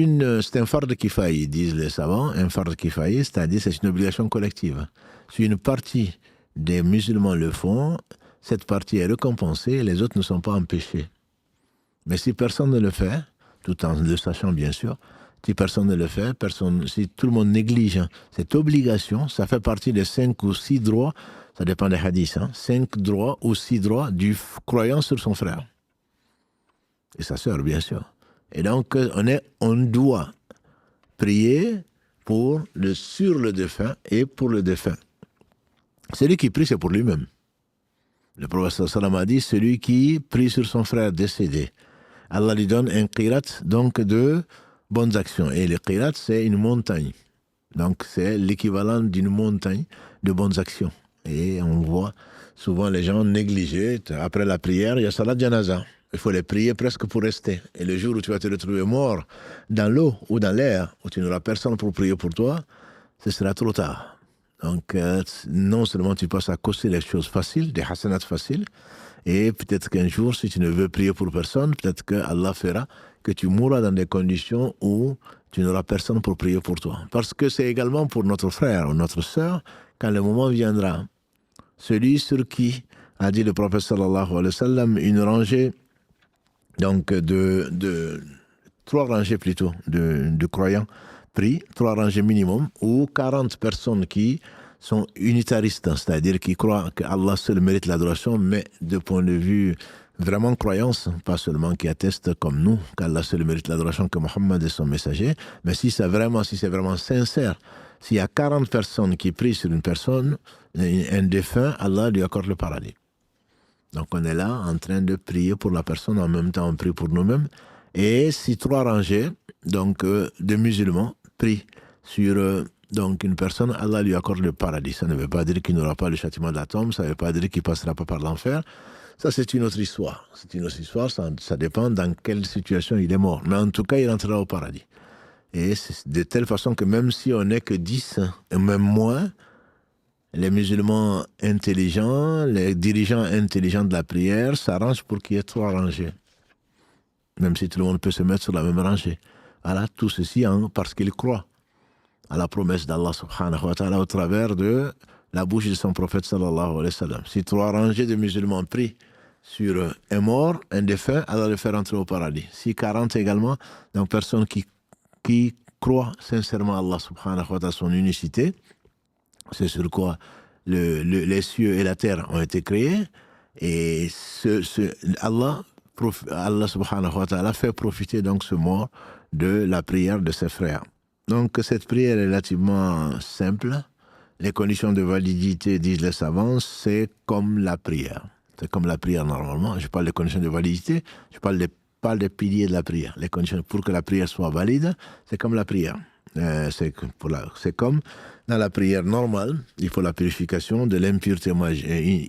un farde kifayi, disent les savants. Un farde kifayi, c'est-à-dire c'est une obligation collective. Si une partie des musulmans le font, cette partie est récompensée et les autres ne sont pas empêchés. Mais si personne ne le fait, tout en le sachant bien sûr, si personne ne le fait, si tout le monde néglige cette obligation, ça fait partie des 5 ou 6 droits, ça dépend des hadiths, 5 droits ou 6 droits du croyant sur son frère. Et sa sœur, bien sûr. Et donc, on doit prier sur le défunt et pour le défunt. Celui qui prie, c'est pour lui-même. Le prophète sallam a dit, celui qui prie sur son frère décédé, Allah lui donne un qirat, donc de bonnes actions. Et le qirat, c'est une montagne. Donc, c'est l'équivalent d'une montagne de bonnes actions. Et on voit souvent les gens négliger. Après la prière, il y a salat janaza. Il faut les prier presque pour rester. Et le jour où tu vas te retrouver mort dans l'eau ou dans l'air, où tu n'auras personne pour prier pour toi, ce sera trop tard. Donc, non seulement tu passes à côté des choses faciles, des hasanats faciles, et peut-être qu'un jour, si tu ne veux prier pour personne, peut-être que Allah fera que tu mourras dans des conditions où tu n'auras personne pour prier pour toi. Parce que c'est également pour notre frère ou notre sœur, quand le moment viendra. Celui sur qui, a dit le prophète sallallahu alayhi wa sallam, une rangée, donc 3 rangées plutôt de croyants pris, 3 rangées minimum, ou 40 personnes qui sont unitaristes, c'est-à-dire qui croient qu'Allah seul mérite l'adoration, mais de point de vue vraiment croyance, pas seulement qui atteste comme nous, qu'Allah seul mérite l'adoration, que Mohammed est son messager, mais si c'est vraiment sincère, s'il y a 40 personnes qui prient sur une personne, un défunt, Allah lui accorde le paradis. Donc on est là en train de prier pour la personne, en même temps on prie pour nous-mêmes. Et si 3 rangées donc, de musulmans prient sur donc une personne, Allah lui accorde le paradis. Ça ne veut pas dire qu'il n'aura pas le châtiment de la tombe, ça ne veut pas dire qu'il ne passera pas par l'enfer. Ça, c'est une autre histoire. C'est une autre histoire, ça dépend dans quelle situation il est mort. Mais en tout cas, il entrera au paradis. Et c'est de telle façon que même si on n'est que 10, et même moins, les musulmans intelligents, les dirigeants intelligents de la prière s'arrangent pour qu'il y ait 3 rangées. Même si tout le monde peut se mettre sur la même rangée. Voilà, tout ceci parce qu'ils croient à la promesse d'Allah subhanahu wa ta'ala au travers de la bouche de son prophète sallallahu alayhi wa sallam. Si 3 rangées de musulmans prient sur un mort, un défunt, Allah le fait rentrer au paradis. Si 40 également, donc personne qui croit sincèrement à Allah subhanahu wa ta'ala, son unicité, c'est sur quoi les cieux et la terre ont été créés, et Allah subhanahu wa ta'ala fait profiter donc ce mort de la prière de ses frères. Donc cette prière est relativement simple. Les conditions de validité, disent les savants, c'est comme la prière. C'est comme la prière normalement. Je parle des conditions de validité, je parle des piliers de la prière. Les conditions pour que la prière soit valide, c'est comme la prière. C'est comme dans la prière normale, il faut la purification de l'impureté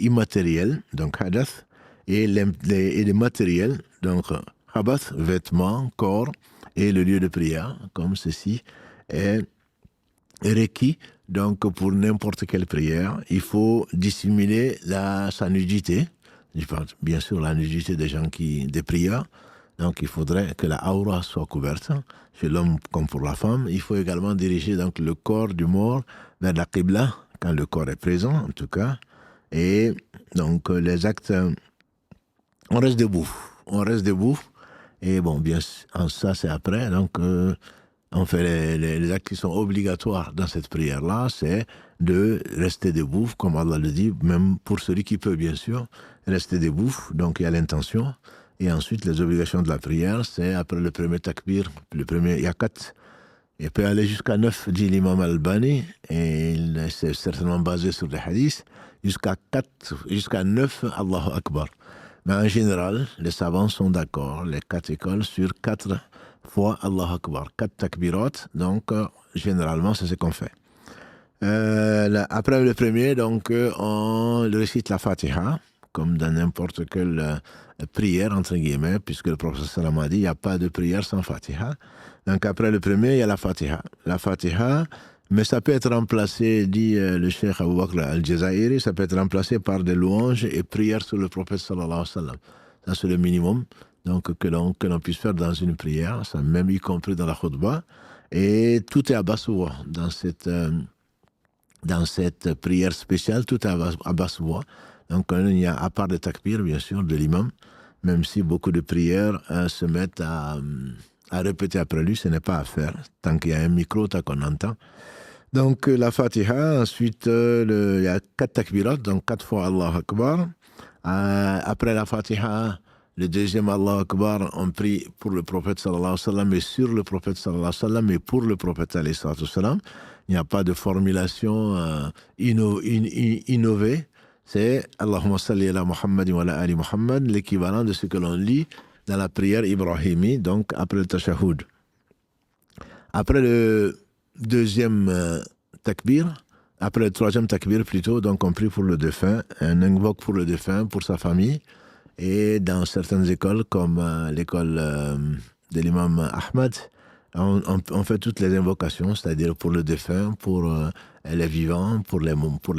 immatérielle, donc hadath, et les matériels, donc khabath, vêtements, corps, et le lieu de prière, comme ceci est requis. Donc pour n'importe quelle prière, il faut dissimuler sa nudité. Je parle bien sûr la nudité des prières. Donc il faudrait que la aura soit couverte, chez l'homme comme pour la femme. Il faut également diriger donc le corps du mort vers la qibla, quand le corps est présent en tout cas. Et donc les actes, on reste debout. Et bon, bien ça c'est après. Donc on fait les actes qui sont obligatoires dans cette prière-là, c'est de rester debout, comme Allah le dit, même pour celui qui peut bien sûr, rester debout. Donc il y a l'intention. Et ensuite, les obligations de la prière, c'est après le premier takbir, le premier yakat. Il peut aller jusqu'à 9, dit l'imam Al-Albani, et c'est certainement basé sur les hadiths, jusqu'à 9, Allahu Akbar. Mais en général, les savants sont d'accord, les 4 écoles, sur 4 fois Allahu Akbar. 4 takbirat, donc généralement, c'est ce qu'on fait. Après le premier, donc, on récite la Fatiha, comme dans n'importe quelle prière, entre guillemets, puisque le prophète sallam a dit, il n'y a pas de prière sans Fatiha. Donc après le premier, il y a la Fatiha. La Fatiha, mais ça peut être remplacé, dit le cheikh Abu Bakr al-Jazairi, ça peut être remplacé par des louanges et prières sur le prophète sallallahu alayhi wa sallam. Ça, c'est le minimum donc, que l'on puisse faire dans une prière, ça, même y compris dans la khutbah. Et tout est à basse voix dans cette prière spéciale, tout est à basse voix. Donc, il y a, à part le takbir, bien sûr, de l'imam, même si beaucoup de prières se mettent à répéter après lui, ce n'est pas à faire. Tant qu'il y a un micro, tant qu'on entend. Donc, la Fatiha, ensuite, il y a 4 takbirat, donc 4 fois Allah Akbar. Après la Fatiha, le deuxième Allah Akbar, on prie pour le prophète sallallahu alayhi wa sallam et sur le prophète sallallahu alayhi wa sallam et pour le prophète alayhi wa sallam. Il n'y a pas de formulation innovée. C'est Allahumma salli ala Muhammad wa ala ali Muhammad, l'équivalent de ce que l'on lit dans la prière ibrahimi, donc après le tashahhud. Après le deuxième takbir, après le troisième takbir plutôt, donc on prie pour le défunt, on invoque pour le défunt, pour sa famille, et dans certaines écoles comme l'école de l'imam Ahmad, on fait toutes les invocations, c'est-à-dire pour le défunt, pour les vivants, pour les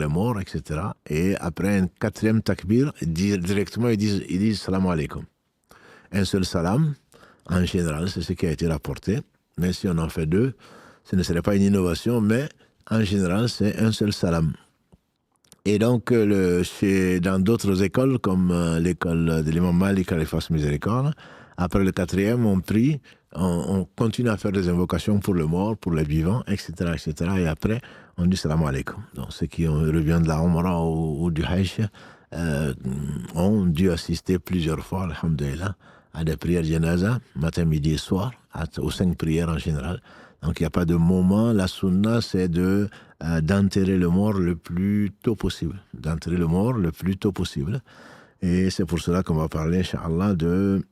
morts, etc. Et après un 4e takbir, directement ils disent salam alaikum. Un seul salam, en général, c'est ce qui a été rapporté. Mais si on en fait 2, ce ne serait pas une innovation, mais en général, c'est un seul salam. Et donc, dans d'autres écoles, comme l'école de l'imam Malik, qu'il fasse miséricorde, après le 4e, on prie, on continue à faire des invocations pour le mort, pour les vivants, etc., etc. Et après, on dit salam alaikum. Donc, ceux qui reviennent de la Umrah ou du Hajj, ont dû assister plusieurs fois, alhamdoulilah, à des prières janaza, matin, midi et soir, aux 5 prières en général. Donc il n'y a pas de moment. La sunna, c'est d'enterrer le mort le plus tôt possible. D'enterrer le mort le plus tôt possible. Et c'est pour cela qu'on va parler, Inch'Allah, de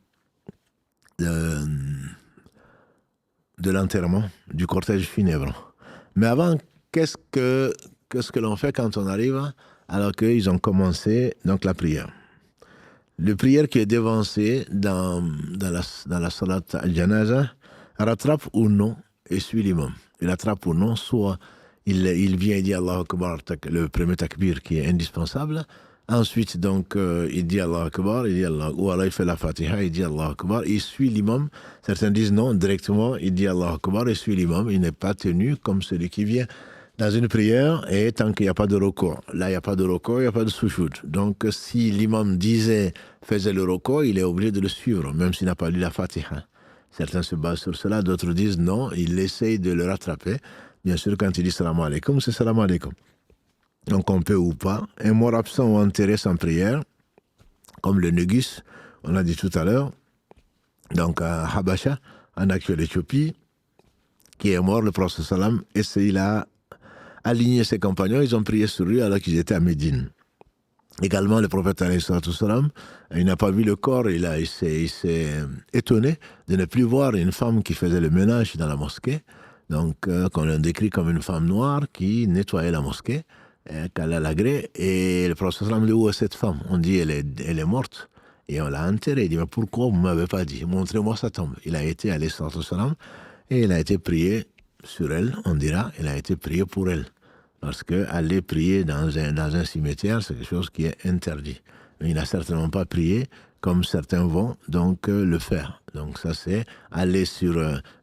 l'enterrement, du cortège funèbre. Mais avant, qu'est-ce que l'on fait quand on arrive alors qu'ils ont commencé donc la prière? Le prière qui est devancée dans la salat al-janaza rattrape ou non et suit l'imam. Il rattrape ou non, soit il vient et dit Allahu Akbar, le premier takbir qui est indispensable. Ensuite, donc, il dit Allahu Akbar, ou alors il fait la Fatiha, il dit Allahu Akbar, il suit l'imam. Certains disent non, directement, il dit Allahu Akbar et suit l'imam. Il n'est pas tenu comme celui qui vient dans une prière et tant qu'il n'y a pas de recours. Là, il n'y a pas de recours, il n'y a pas de sujoud. Donc, si l'imam faisait le recours, il est obligé de le suivre, même s'il n'a pas lu la Fatiha. Certains se basent sur cela, d'autres disent non, il essaye de le rattraper. Bien sûr, quand il dit salam alaikum, c'est salam alaikum. Donc on peut ou pas. Un mort absent ou enterré sans prière, comme le Négus, on l'a dit tout à l'heure, donc à Habasha, en actuelle Éthiopie, qui est mort, le prophète sallam, et il a aligné ses compagnons, ils ont prié sur lui alors qu'ils étaient à Médine. Également, le prophète sallam, il n'a pas vu le corps, il s'est étonné de ne plus voir une femme qui faisait le ménage dans la mosquée, donc qu'on l'a décrit comme une femme noire qui nettoyait la mosquée, qu'elle a l'agré, et le prophète sallam dit où est cette femme? On dit elle est morte, et on l'a enterrée. Il dit mais pourquoi vous ne m'avez pas dit? Montrez-moi sa tombe. Il a été alayhi sallam, et il a été prié sur elle, on dira, il a été prié pour elle. Parce qu'aller prier dans un cimetière, c'est quelque chose qui est interdit. Mais il n'a certainement pas prié comme certains vont donc le faire. Donc ça c'est aller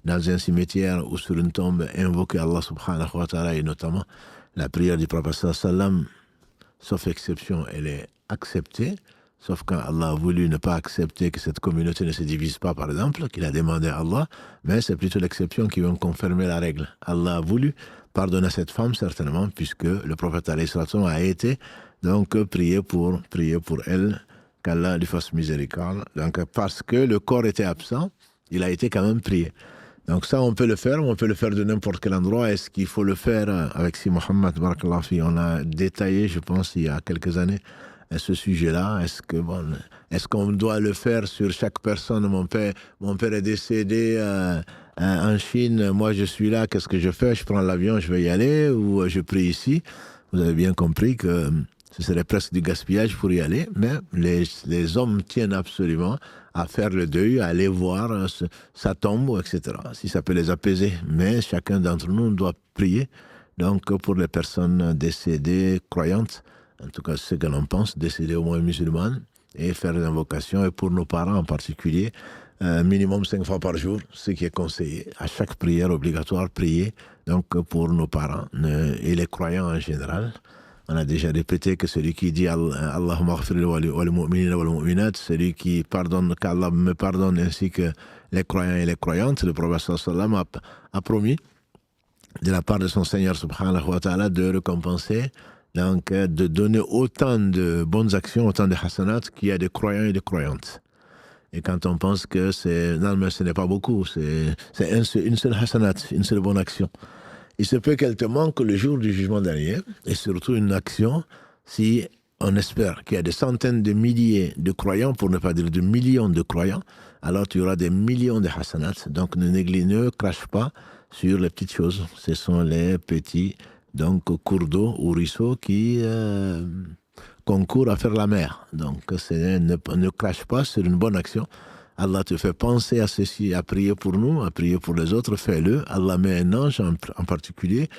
dans un cimetière ou sur une tombe, invoquer Allah subhanahu wa ta'ala, et notamment la prière du prophète sallam, sauf exception, elle est acceptée. Sauf quand Allah a voulu ne pas accepter que cette communauté ne se divise pas, par exemple, qu'il a demandé à Allah, mais c'est plutôt l'exception qui vient confirmer la règle. Allah a voulu pardonner à cette femme, certainement, puisque le prophète a été donc prié pour elle, qu'Allah lui fasse miséricorde. Donc, parce que le corps était absent, il a été quand même prié. Donc ça, on peut le faire de n'importe quel endroit. Est-ce qu'il faut le faire avec Si Mohammed, barakallahu fi, on a détaillé, je pense, il y a quelques années, ce sujet-là. Est-ce qu'on doit le faire sur chaque personne? Mon père est décédé en Chine, moi je suis là, qu'est-ce que je fais? Je prends l'avion, je vais y aller, ou je prie ici? Vous avez bien compris que ce serait presque du gaspillage pour y aller, mais les hommes tiennent absolument à faire le deuil, à aller voir sa tombe, etc. Si ça peut les apaiser. Mais chacun d'entre nous doit prier, donc pour les personnes décédées, croyantes, en tout cas ce que l'on pense, décédées au moins musulmanes, et faire des invocations, et pour nos parents en particulier, minimum 5 fois par jour, ce qui est conseillé. À chaque prière obligatoire, prier donc pour nos parents et les croyants en général. On a déjà répété que celui qui dit Allahumma ghfir wal mu'minina wal mu'minat, celui qui pardonne, qu'Allah me pardonne, ainsi que les croyants et les croyantes, le prophète sallam a promis de la part de son Seigneur subhanahu wa ta'ala de récompenser, donc de donner autant de bonnes actions, autant de hasanat qu'il y a de croyants et de croyantes. Et quand on pense que non, mais ce n'est pas beaucoup, c'est une seule hasanat, une seule bonne action. Il se peut qu'elle te manque le jour du jugement dernier, et surtout une action, si on espère qu'il y a des centaines de milliers de croyants, pour ne pas dire de millions de croyants, alors tu auras des millions de hasanat. Donc ne crache pas sur les petites choses. Ce sont les petits cours d'eau ou ruisseaux qui concourent à faire la mer. Donc ne crache pas sur une bonne action. Allah te fait penser à ceci, à prier pour nous, à prier pour les autres, fais-le. Allah met un ange en particulier,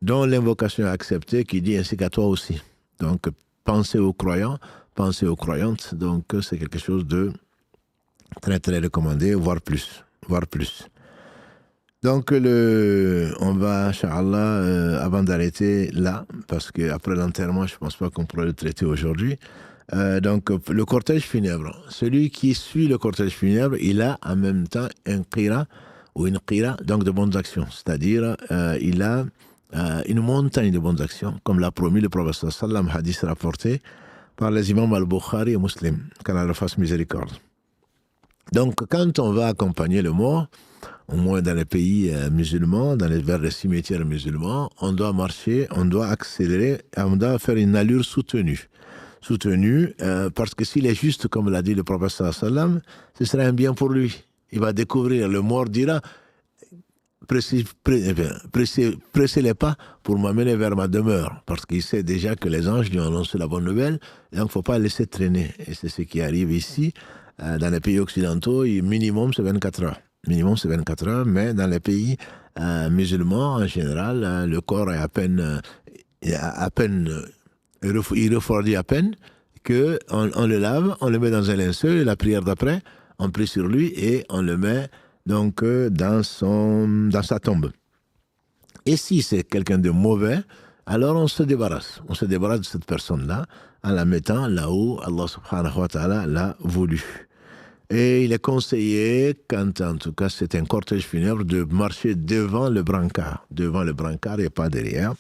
dont l'invocation est acceptée, qui dit ainsi qu'à toi aussi. Donc, pensez aux croyants, pensez aux croyantes. Donc, c'est quelque chose de très, très recommandé, voire plus. Donc, on va, Inch'Allah, avant d'arrêter là, parce qu'après l'enterrement, je ne pense pas qu'on pourra le traiter aujourd'hui. Donc, le cortège funèbre. Celui qui suit le cortège funèbre, il a en même temps un qira, ou une qira, donc de bonnes actions. C'est-à-dire, il a une montagne de bonnes actions, comme l'a promis le prophète sallam, hadith rapporté par les imams al-Bukhari et Muslim, qu'Allah leur fasse miséricorde. Donc, quand on va accompagner le mort, au moins dans les pays musulmans, vers les cimetières musulmans, on doit marcher, on doit accélérer, on doit faire une allure soutenue. Parce que s'il est juste, comme l'a dit le prophète sallallahu alayhi wa sallam, ce sera un bien pour lui. Il va découvrir, le mort dira, pressez les pas pour m'amener vers ma demeure, parce qu'il sait déjà que les anges lui ont annoncé la bonne nouvelle, donc il ne faut pas laisser traîner. Et c'est ce qui arrive ici, dans les pays occidentaux, minimum c'est 24 heures. Minimum c'est 24 heures, mais dans les pays musulmans, en général, le corps est à peine il refroidit à peine, qu'on le lave, on le met dans un linceul, et la prière d'après, on prie sur lui et on le met donc dans sa tombe. Et si c'est quelqu'un de mauvais, alors on se débarrasse. On se débarrasse de cette personne-là en la mettant là où Allah subhanahu wa ta'ala l'a voulu. Et il est conseillé, quand en tout cas c'est un cortège funèbre, de marcher devant le brancard. Devant le brancard et pas derrière,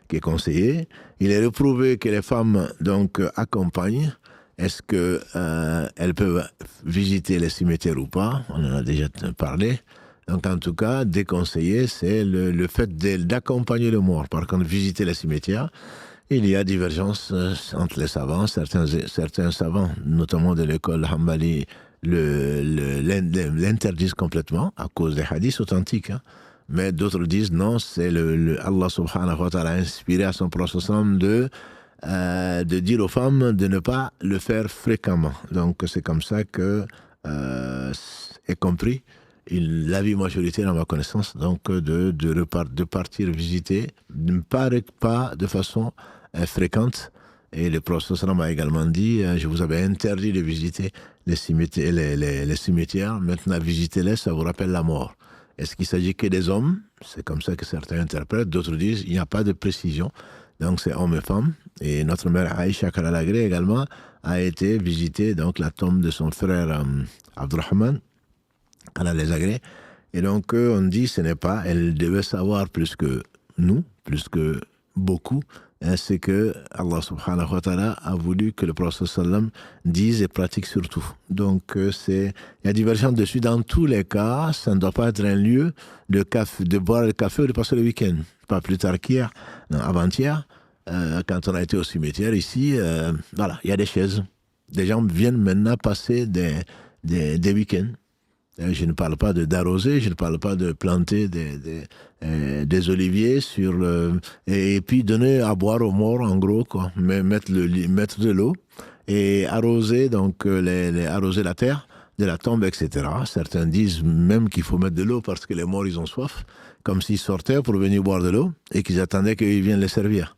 qui est conseillé. Il est reprouvé que les femmes donc accompagnent. Est-ce qu'elles peuvent visiter les cimetières ou pas? On en a déjà parlé. Donc en tout cas, déconseillé, c'est le fait d'accompagner le mort. Par contre, visiter les cimetières, il y a divergence entre les savants. Certains savants, notamment de l'école Hanbali, l'interdisent complètement à cause des hadiths authentiques. Mais d'autres disent non, c'est Allah subhanahu wa ta'ala a inspiré à son prophète de dire aux femmes de ne pas le faire fréquemment. Donc c'est comme ça que est compris l'avis majoritaire à ma connaissance, donc de partir visiter, pas de façon fréquente. Et le prophète a également dit, je vous avais interdit de visiter les cimetières, maintenant visitez-les, ça vous rappelle la mort. Est-ce qu'il s'agit que des hommes? C'est comme ça que certains interprètent, d'autres disent, il n'y a pas de précision. Donc c'est hommes et femmes. Et notre mère Aïcha Kalalagré également a été visiter donc la tombe de son frère Abdurrahman, Allah les agrée. Et donc on dit ce n'est pas, elle devait savoir plus que nous, plus que beaucoup, c'est que Allah subhanahu wa ta'ala a voulu que le prophète sallam dise et pratique surtout. Donc il y a divergence dessus. Dans tous les cas, ça ne doit pas être un lieu de boire le café ou de passer le week-end. Pas plus tard qu'hier, non, avant-hier, quand on a été au cimetière ici, voilà, il y a des chaises. Des gens viennent maintenant passer des week-ends. Je ne parle pas d'arroser, je ne parle pas de planter des oliviers et puis donner à boire aux morts, en gros, quoi. Mais mettre de l'eau et arroser, donc arroser la terre de la tombe, etc. Certains disent même qu'il faut mettre de l'eau parce que les morts, ils ont soif, comme s'ils sortaient pour venir boire de l'eau et qu'ils attendaient qu'ils viennent les servir.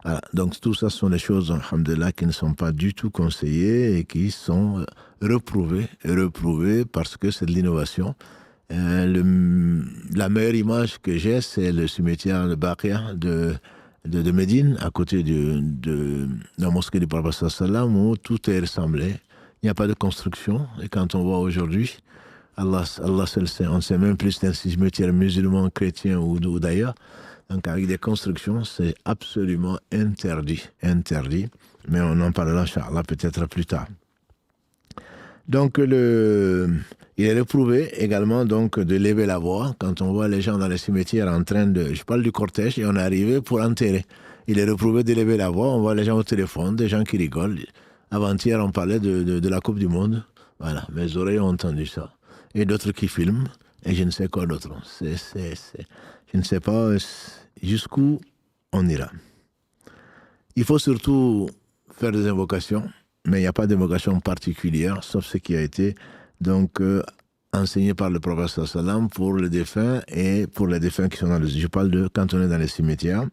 Voilà. Donc tout ça, ce sont des choses, alhamdoulilah, qui ne sont pas du tout conseillées et qui sont reprouvées parce que c'est de l'innovation. La meilleure image que j'ai, c'est le cimetière de Baqiya de Médine, à côté de la mosquée du prophète sallam, où tout est ressemblé. Il n'y a pas de construction. Et quand on voit aujourd'hui, Allah seul sait, on ne sait même plus si c'est un cimetière musulman, chrétien ou d'ailleurs. Donc avec des constructions, c'est absolument interdit. Mais on en parlera, Inch'Allah, peut-être plus tard. Donc il est réprouvé également donc, de lever la voix quand on voit les gens dans les cimetières en train de... Je parle du cortège et on est arrivé pour enterrer. Il est réprouvé de lever la voix, on voit les gens au téléphone, des gens qui rigolent. Avant-hier, on parlait de la Coupe du Monde. Voilà, mes oreilles ont entendu ça. Et d'autres qui filment, et je ne sais quoi d'autre. Je ne sais pas jusqu'où on ira. Il faut surtout faire des invocations, mais il n'y a pas d'invocation particulière, sauf ce qui a été donc enseigné par le prophète sallam pour les défunts et pour les défunts qui sont dans je parle de quand on est dans les cimetières.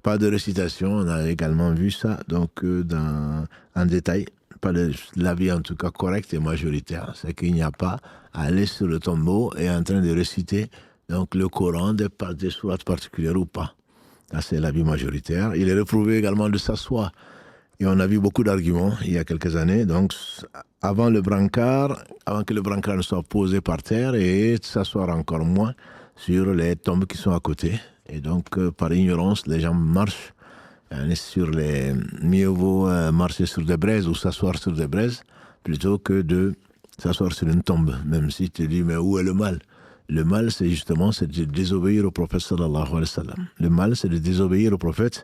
Pas de récitation, on a également vu ça donc en détail. Pas de l'avis en tout cas correct et majoritaire, c'est qu'il n'y a pas à aller sur le tombeau et en train de réciter donc le Coran, des sourates particulières ou pas. Ça, c'est l'avis majoritaire. Il est réprouvé également de s'asseoir. Et on a vu beaucoup d'arguments il y a quelques années. Donc, avant que le brancard ne soit posé par terre et s'asseoir encore moins sur les tombes qui sont à côté. Et donc, par ignorance, les gens marchent Mieux vaut marcher sur des braises ou s'asseoir sur des braises plutôt que de s'asseoir sur une tombe. Même si tu te dis, mais où est le mal? Le mal, c'est de désobéir au prophète sallallahu alayhi wa sallam. Le mal, c'est de désobéir au prophète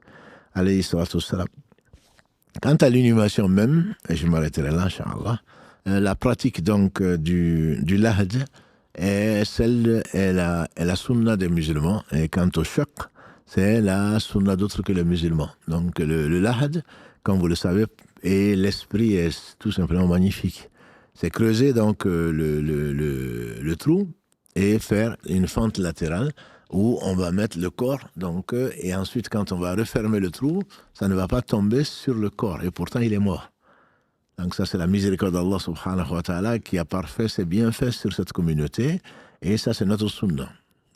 alayhi wa sallam. Quant à l'inhumation même, et je m'arrêterai là, Inch'Allah, la pratique donc du lahd est la sunna des musulmans. Et quant au shaq, c'est la sunna d'autres que les musulmans. Donc le lahd, comme vous le savez, et l'esprit est tout simplement magnifique. C'est creuser donc le trou et faire une fente latérale où on va mettre le corps, donc, et ensuite quand on va refermer le trou, ça ne va pas tomber sur le corps, et pourtant il est mort. Donc ça c'est la miséricorde d'Allah subhanahu wa ta'ala qui a parfait ses bienfaits sur cette communauté, et ça c'est notre sunna.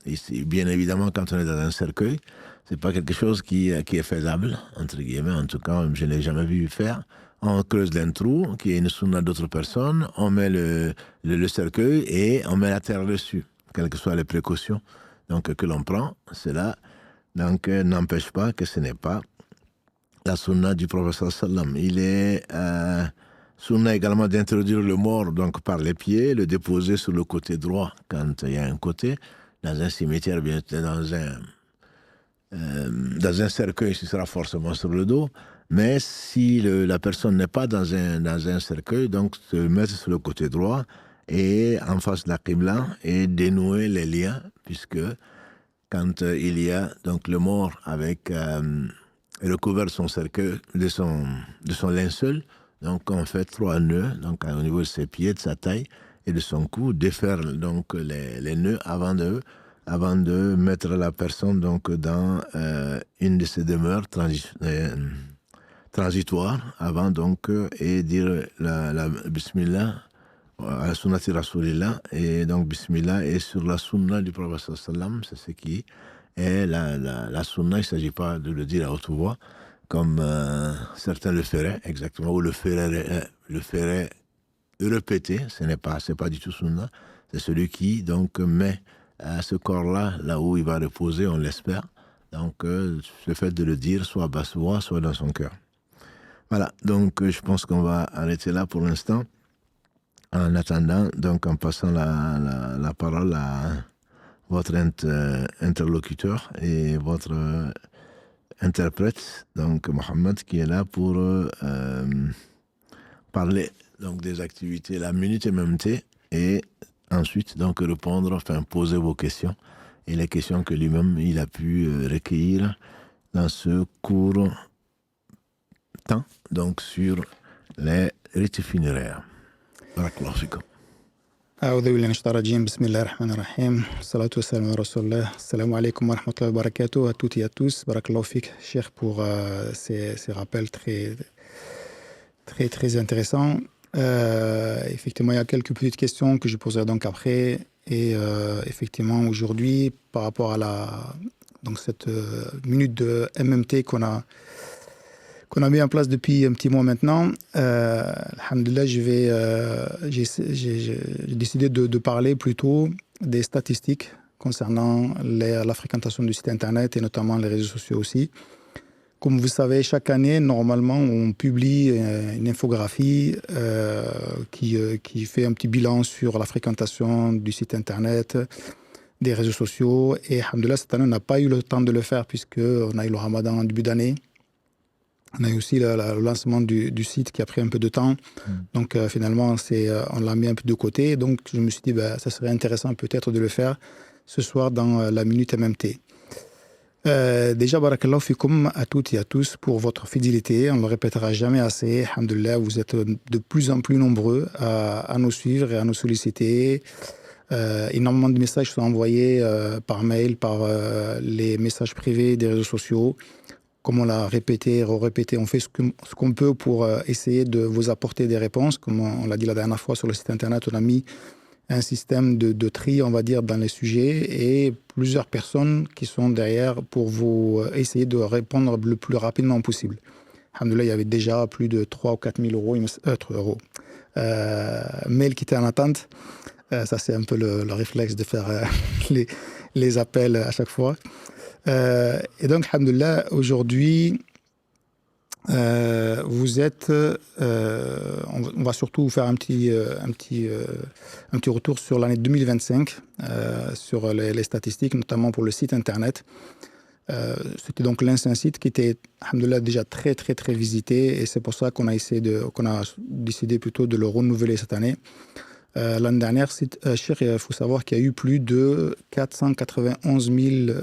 Ici, bien évidemment, quand on est dans un cercueil, c'est pas quelque chose qui est faisable, entre guillemets, en tout cas, je ne l'ai jamais vu faire. On creuse un trou, qui est une sunna d'autres personnes, on met le cercueil et on met la terre dessus, quelles que soient les précautions donc, que l'on prend. Cela n'empêche pas que ce n'est pas la sunna du prophète sallam. Il est sunna également d'introduire le mort donc, par les pieds, le déposer sur le côté droit quand il y a un côté. Dans un cimetière, bien dans un cercueil, ce sera forcément sur le dos. Mais si la personne n'est pas dans un cercueil, donc se mettre sur le côté droit et en face de la qibla et dénouer les liens, puisque quand il y a donc le mort avec recouvert son cercueil de son linceul, donc on fait 3 nœuds, donc au niveau de ses pieds, de sa taille et de son cou, défaire donc les nœuds avant de mettre la personne donc dans une de ses demeures transitoires, avant donc et dire la bismillah à sunnati rasoulillah, et donc bismillah est sur la sunna du prophète sallam, c'est ce qui est la sunna. Il ne s'agit pas de le dire à haute voix comme certains le feraient exactement, ou le feraient répéter. C'est pas du tout sunna. C'est celui qui donc met ce corps-là là où il va reposer, on l'espère. Donc le fait de le dire soit à basse voix, soit dans son cœur. Voilà, donc je pense qu'on va arrêter là pour l'instant. En attendant, donc en passant la parole à votre interlocuteur et votre interprète, donc Mohamed, qui est là pour parler donc des activités, la minute MMT, et ensuite donc répondre, enfin poser vos questions et les questions que lui-même il a pu recueillir dans ce court temps, donc sur les rites funéraires. Barakallahu fikum. أعوذ بالله من الشيطان الرجيم بسم الله الرحمن الرحيم الصلاة والسلام على رسول الله السلام عليكم ورحمة الله وبركاته à toutes et à tous. Barakallahu fik, Cheikh, pour ces rappels très, très, très intéressants. Effectivement, il y a quelques petites questions que je poserai donc après. Et effectivement, aujourd'hui, par rapport à donc cette minute de MMT qu'on a mis en place depuis un petit mois maintenant, alhamdoulilah, j'ai décidé de parler plutôt des statistiques concernant la fréquentation du site internet et notamment les réseaux sociaux aussi. Comme vous savez, chaque année, normalement, on publie une infographie qui fait un petit bilan sur la fréquentation du site internet, des réseaux sociaux. Et alhamdoulilah, cette année, on n'a pas eu le temps de le faire puisqu'on a eu le ramadan en début d'année. On a eu aussi le lancement du site qui a pris un peu de temps. Donc finalement, on l'a mis un peu de côté. Donc je me suis dit, ça serait intéressant peut-être de le faire ce soir dans la Minute MMT. Déjà, barakallahu fikoum à toutes et à tous pour votre fidélité. On ne le répétera jamais assez. Alhamdoulilah, vous êtes de plus en plus nombreux à nous suivre et à nous solliciter. Énormément de messages sont envoyés par mail, par les messages privés des réseaux sociaux. Comme on l'a répété, répété, on fait ce qu'on peut pour essayer de vous apporter des réponses. Comme on l'a dit la dernière fois sur le site internet, on a mis un système de tri, on va dire, dans les sujets et plusieurs personnes qui sont derrière pour vous essayer de répondre le plus rapidement possible. Alhamdoulilah, il y avait déjà plus de 3 ou 4 000 mails qui étaient en attente. Ça, c'est un peu le réflexe de faire les appels à chaque fois. Et donc, alhamdoulilah, aujourd'hui, Vous êtes, on va surtout faire un petit retour sur l'année 2025, sur les statistiques, notamment pour le site internet. C'était donc l'ancien site qui était, alhamdoulilah, déjà très très très visité, et c'est pour ça qu'on a décidé plutôt de le renouveler cette année. L'année dernière, Cheikh, il faut savoir qu'il y a eu plus de 491 000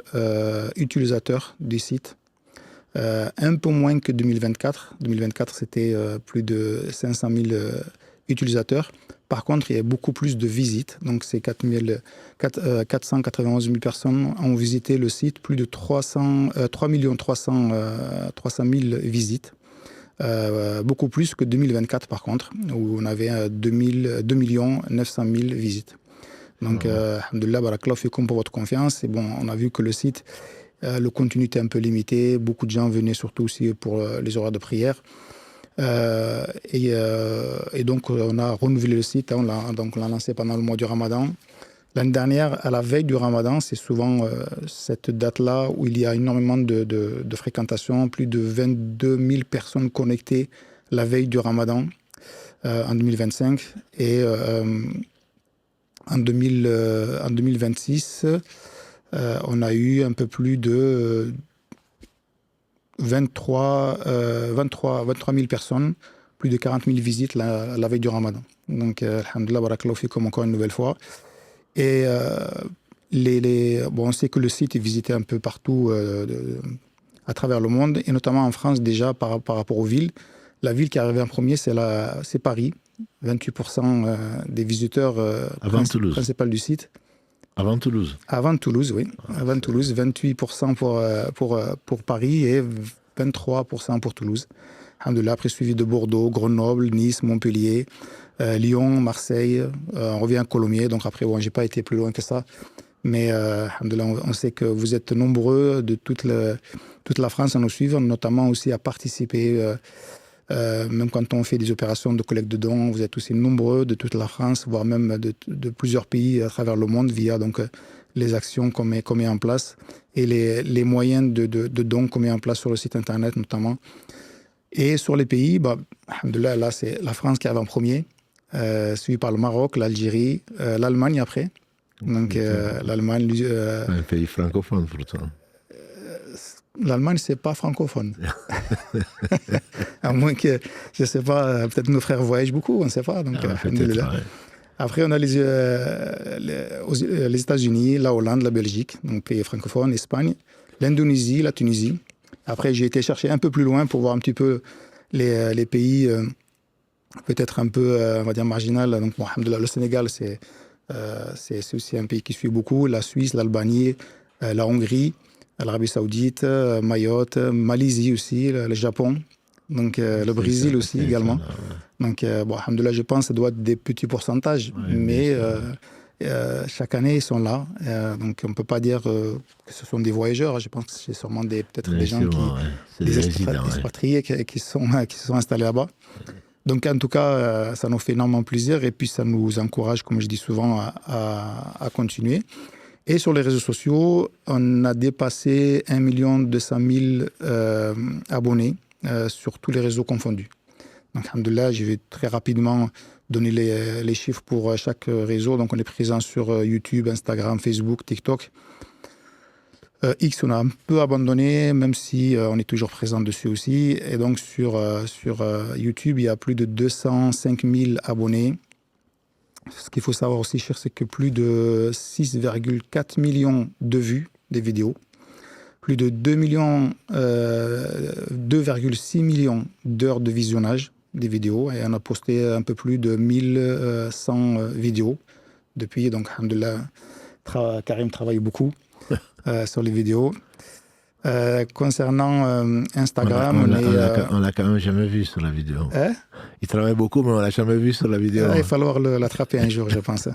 utilisateurs du site. Un peu moins que 2024. 2024, c'était plus de 500 000 utilisateurs. Par contre, il y a beaucoup plus de visites. Donc, c'est 491 000 personnes ont visité le site, plus de 300 000 visites. Beaucoup plus que 2024, par contre, où on avait 2 900 000 visites. Donc, alhamdoulilah, barakallahu fikoum pour votre confiance. Et bon, on a vu que le site, le contenu était un peu limité. Beaucoup de gens venaient surtout aussi pour les horaires de prière. Et donc, on a renouvelé le site. On l'a lancé pendant le mois du Ramadan. L'année dernière, à la veille du Ramadan, c'est souvent cette date-là où il y a énormément de fréquentation. Plus de 22 000 personnes connectées la veille du Ramadan en 2025. Et en 2026, on a eu un peu plus de 23 000 personnes, plus de 40 000 visites la veille du Ramadan. Donc, alhamdoulilah, barakallahu fikum encore une nouvelle fois. Et on sait que le site est visité un peu partout à travers le monde, et notamment en France déjà par rapport aux villes. La ville qui est arrivée en premier, c'est Paris. 28% des visiteurs principaux du site. Avant Toulouse. Avant Toulouse, oui. Avant Toulouse, 28% pour Paris et 23% pour Toulouse. Alhamdoulilah, après suivi de Bordeaux, Grenoble, Nice, Montpellier, Lyon, Marseille. On revient à Colomiers. Donc après, bon, j'ai pas été plus loin que ça. Mais alhamdoulilah, on sait que vous êtes nombreux de toute la France à nous suivre, notamment aussi à participer. Même quand on fait des opérations de collecte de dons, vous êtes aussi nombreux de toute la France, voire même de plusieurs pays à travers le monde via donc les actions qu'on met en place et les moyens de dons qu'on met en place sur le site internet notamment. Et sur les pays, alhamdoulilah, là c'est la France qui arrive en premier, suivi par le Maroc, l'Algérie, l'Allemagne après. Donc l'Allemagne... un pays francophone pourtant. L'Allemagne, c'est pas francophone. À moins que, je sais pas, peut-être nos frères voyagent beaucoup, on ne sait pas. Donc, après, on a les États-Unis, la Hollande, la Belgique, donc pays francophones, l'Espagne, l'Indonésie, la Tunisie. Après, j'ai été chercher un peu plus loin pour voir un petit peu les pays peut-être un peu, on va dire, marginal. Donc, bon, alhamdoulilah, le Sénégal, c'est aussi un pays qui suit beaucoup. La Suisse, l'Albanie, la Hongrie, l'Arabie Saoudite, Mayotte, Malaisie aussi, le Japon, donc le Brésil aussi également. Donc, alhamdoulilah, je pense que ça doit être des petits pourcentages, mais chaque année, ils sont là. Donc, on ne peut pas dire que ce sont des voyageurs. Je pense que c'est sûrement peut-être des gens des expatriés qui sont installés là-bas. Donc, en tout cas, ça nous fait énormément plaisir et puis ça nous encourage, comme je dis souvent, à continuer. Et sur les réseaux sociaux, on a dépassé 1 200 000 abonnés sur tous les réseaux confondus. Donc, alhamdoulilah, je vais très rapidement donner les chiffres pour chaque réseau. Donc, on est présent sur YouTube, Instagram, Facebook, TikTok. X, on a un peu abandonné, même si on est toujours présent dessus aussi. Et donc, sur YouTube, il y a plus de 205 000 abonnés. Ce qu'il faut savoir aussi, cher, c'est que plus de 6,4 millions de vues des vidéos, plus de 2,6 millions d'heures de visionnage des vidéos, et on a posté un peu plus de 1100 vidéos depuis. Donc, alhamdoulilah, Karim travaille beaucoup sur les vidéos. Concernant Instagram, on l'a quand même jamais vu sur la vidéo. Il travaille beaucoup, mais on l'a jamais vu sur la vidéo. Il va falloir l'attraper un jour, je pense.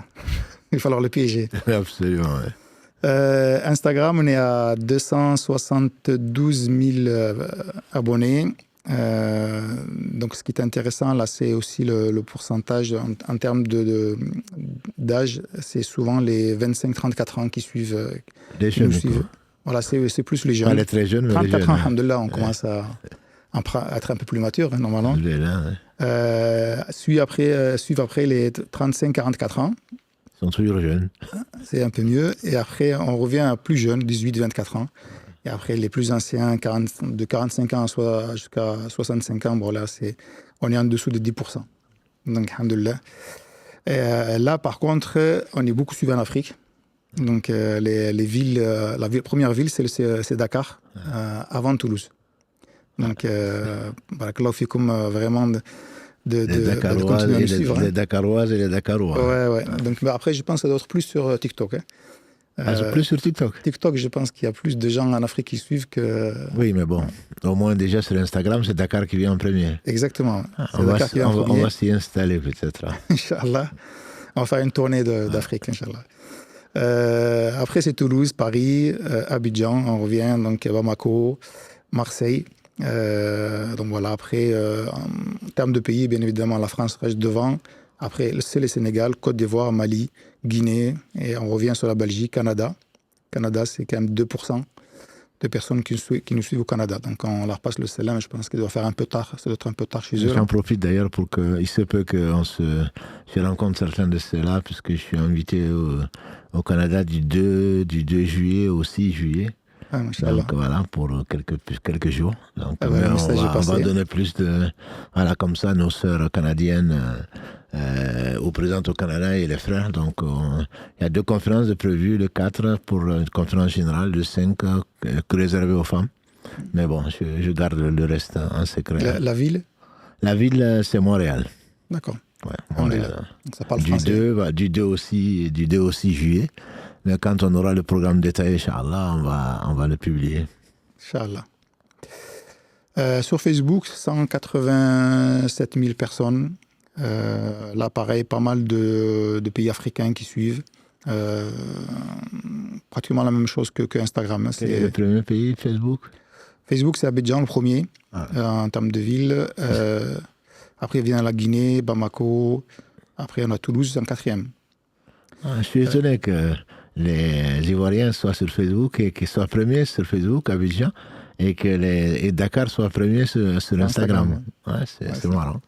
Il va falloir le piéger. Absolument, oui. Instagram, on est à 272 000 abonnés. Donc, ce qui est intéressant, là, c'est aussi le pourcentage en termes d'âge. C'est souvent les 25-34 ans qui suivent. Les jeunes, Voilà, c'est plus les jeunes. Pas les très jeunes, mais 34 les jeunes. ans, alhamdoulilah, on commence à être un peu plus mature, hein, normalement. Suivent après les 35-44 ans. Ils sont toujours jeunes. C'est un peu mieux. Et après, on revient à plus jeunes, 18-24 ans. Et après, les plus anciens, de 45 ans jusqu'à 65 ans, bon, là, on est en dessous de 10%. Donc, alhamdoulilah. Là, par contre, on est beaucoup suivi en Afrique. Donc, les villes, première ville, c'est Dakar, avant Toulouse. Donc, barakallahu fikoum, vraiment de continuer à nous suivre. Les Dakaroises et les Dakarois. Ouais. Donc, après, je pense que ça doit être plus sur TikTok. Plus sur TikTok. TikTok, je pense qu'il y a plus de gens en Afrique qui suivent que... Oui, mais bon, au moins déjà sur Instagram, c'est Dakar qui vient en premier. Exactement. On va s'y installer peut-être. Inch'Allah. On va faire une tournée d'Afrique, Inch'Allah. Après, c'est Toulouse, Paris, Abidjan, on revient, donc Bamako, Marseille. Donc voilà, après, en termes de pays, bien évidemment, la France reste devant. Après, c'est le Sénégal, Côte d'Ivoire, Mali, Guinée, et on revient sur la Belgique, Canada. Canada, c'est quand même 2% de personnes qui nous suivent au Canada. Donc, on leur passe le salam, je pense qu'il doit faire un peu tard, ça doit être un peu tard chez eux. J'en profite d'ailleurs pour il se peut que je rencontre certains de ceux-là, puisque je suis invité au Canada du 2 juillet au 6 juillet. Donc voilà, pour quelques jours. Donc, on va donner plus de... Voilà, comme ça, nos sœurs canadiennes présentes au Canada et les frères. Donc, il y a 2 conférences de prévues, le 4 pour une conférence générale, le 5 réservé aux femmes. Mais bon, je garde le reste en secret. La ville? La ville, c'est Montréal. D'accord. Ouais, Montréal. Ça parle français. Du 2 au 6 juillet. Mais quand on aura le programme détaillé, Inch'Allah, on va le publier. Inch'Allah. Sur Facebook, 187 000 personnes. Là, pareil, pas mal de pays africains qui suivent. Pratiquement la même chose que Instagram. C'est le premier pays, Facebook? Facebook, c'est Abidjan, le premier, en termes de ville. Après, il vient la Guinée, Bamako. Après, on a Toulouse en 4e. Je suis étonné que les Ivoiriens soient sur Facebook et qu'ils soient premiers sur Facebook, Abidjan, et que Dakar soit premier sur Instagram. C'est marrant.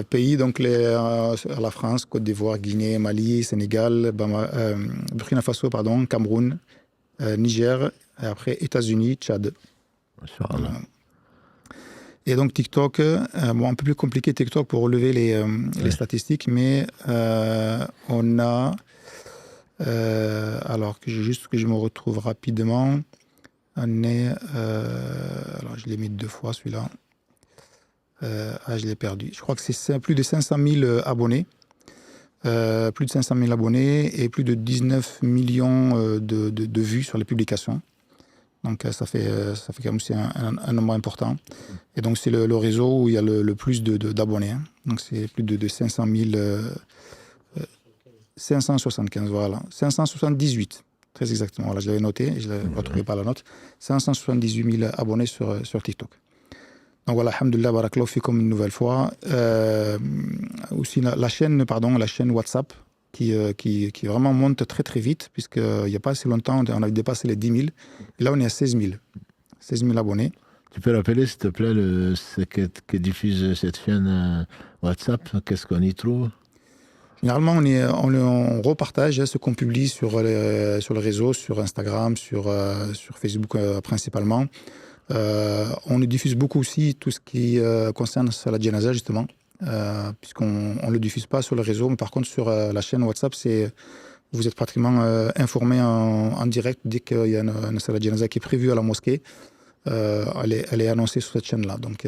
Pays, donc la France, Côte d'Ivoire, Guinée, Mali, Sénégal, Burkina Faso, Cameroun, Niger, et après États-Unis, Tchad. Voilà. Et donc TikTok, un peu plus compliqué TikTok pour relever les statistiques, mais on a... alors que je me retrouve rapidement, on est... alors je l'ai mis 2 fois celui-là. Je l'ai perdu. Je crois que c'est plus de 500 000 abonnés. Plus de 500 000 abonnés et plus de 19 millions de vues sur les publications. Donc ça fait quand même aussi un nombre important. Et donc c'est le réseau où il y a le plus d'abonnés. Hein. Donc c'est plus de 500 000... 575, voilà. 578, très exactement. Voilà, je l'avais noté, je ne l'ai retrouvé pas la note. 578 000 abonnés sur TikTok. Donc voilà, alhamdoulilah, barakallahu fikum une nouvelle fois. Aussi la chaîne WhatsApp qui vraiment monte très très vite, puisqu'il n'y a pas assez longtemps, on a dépassé les 10 000. Et là, on est à 16 000 abonnés. Tu peux rappeler, s'il te plaît, ce que diffuse cette chaîne WhatsApp? Qu'est-ce qu'on y trouve? Généralement, on repartage ce qu'on publie sur le réseau, sur Instagram, sur Facebook principalement. On diffuse beaucoup aussi tout ce qui concerne la Janaza, justement, puisqu'on ne le diffuse pas sur le réseau, mais par contre sur la chaîne WhatsApp, vous êtes pratiquement informé en direct dès qu'il y a une salat Janaza qui est prévue à la mosquée. Elle est annoncée sur cette chaîne-là. Donc,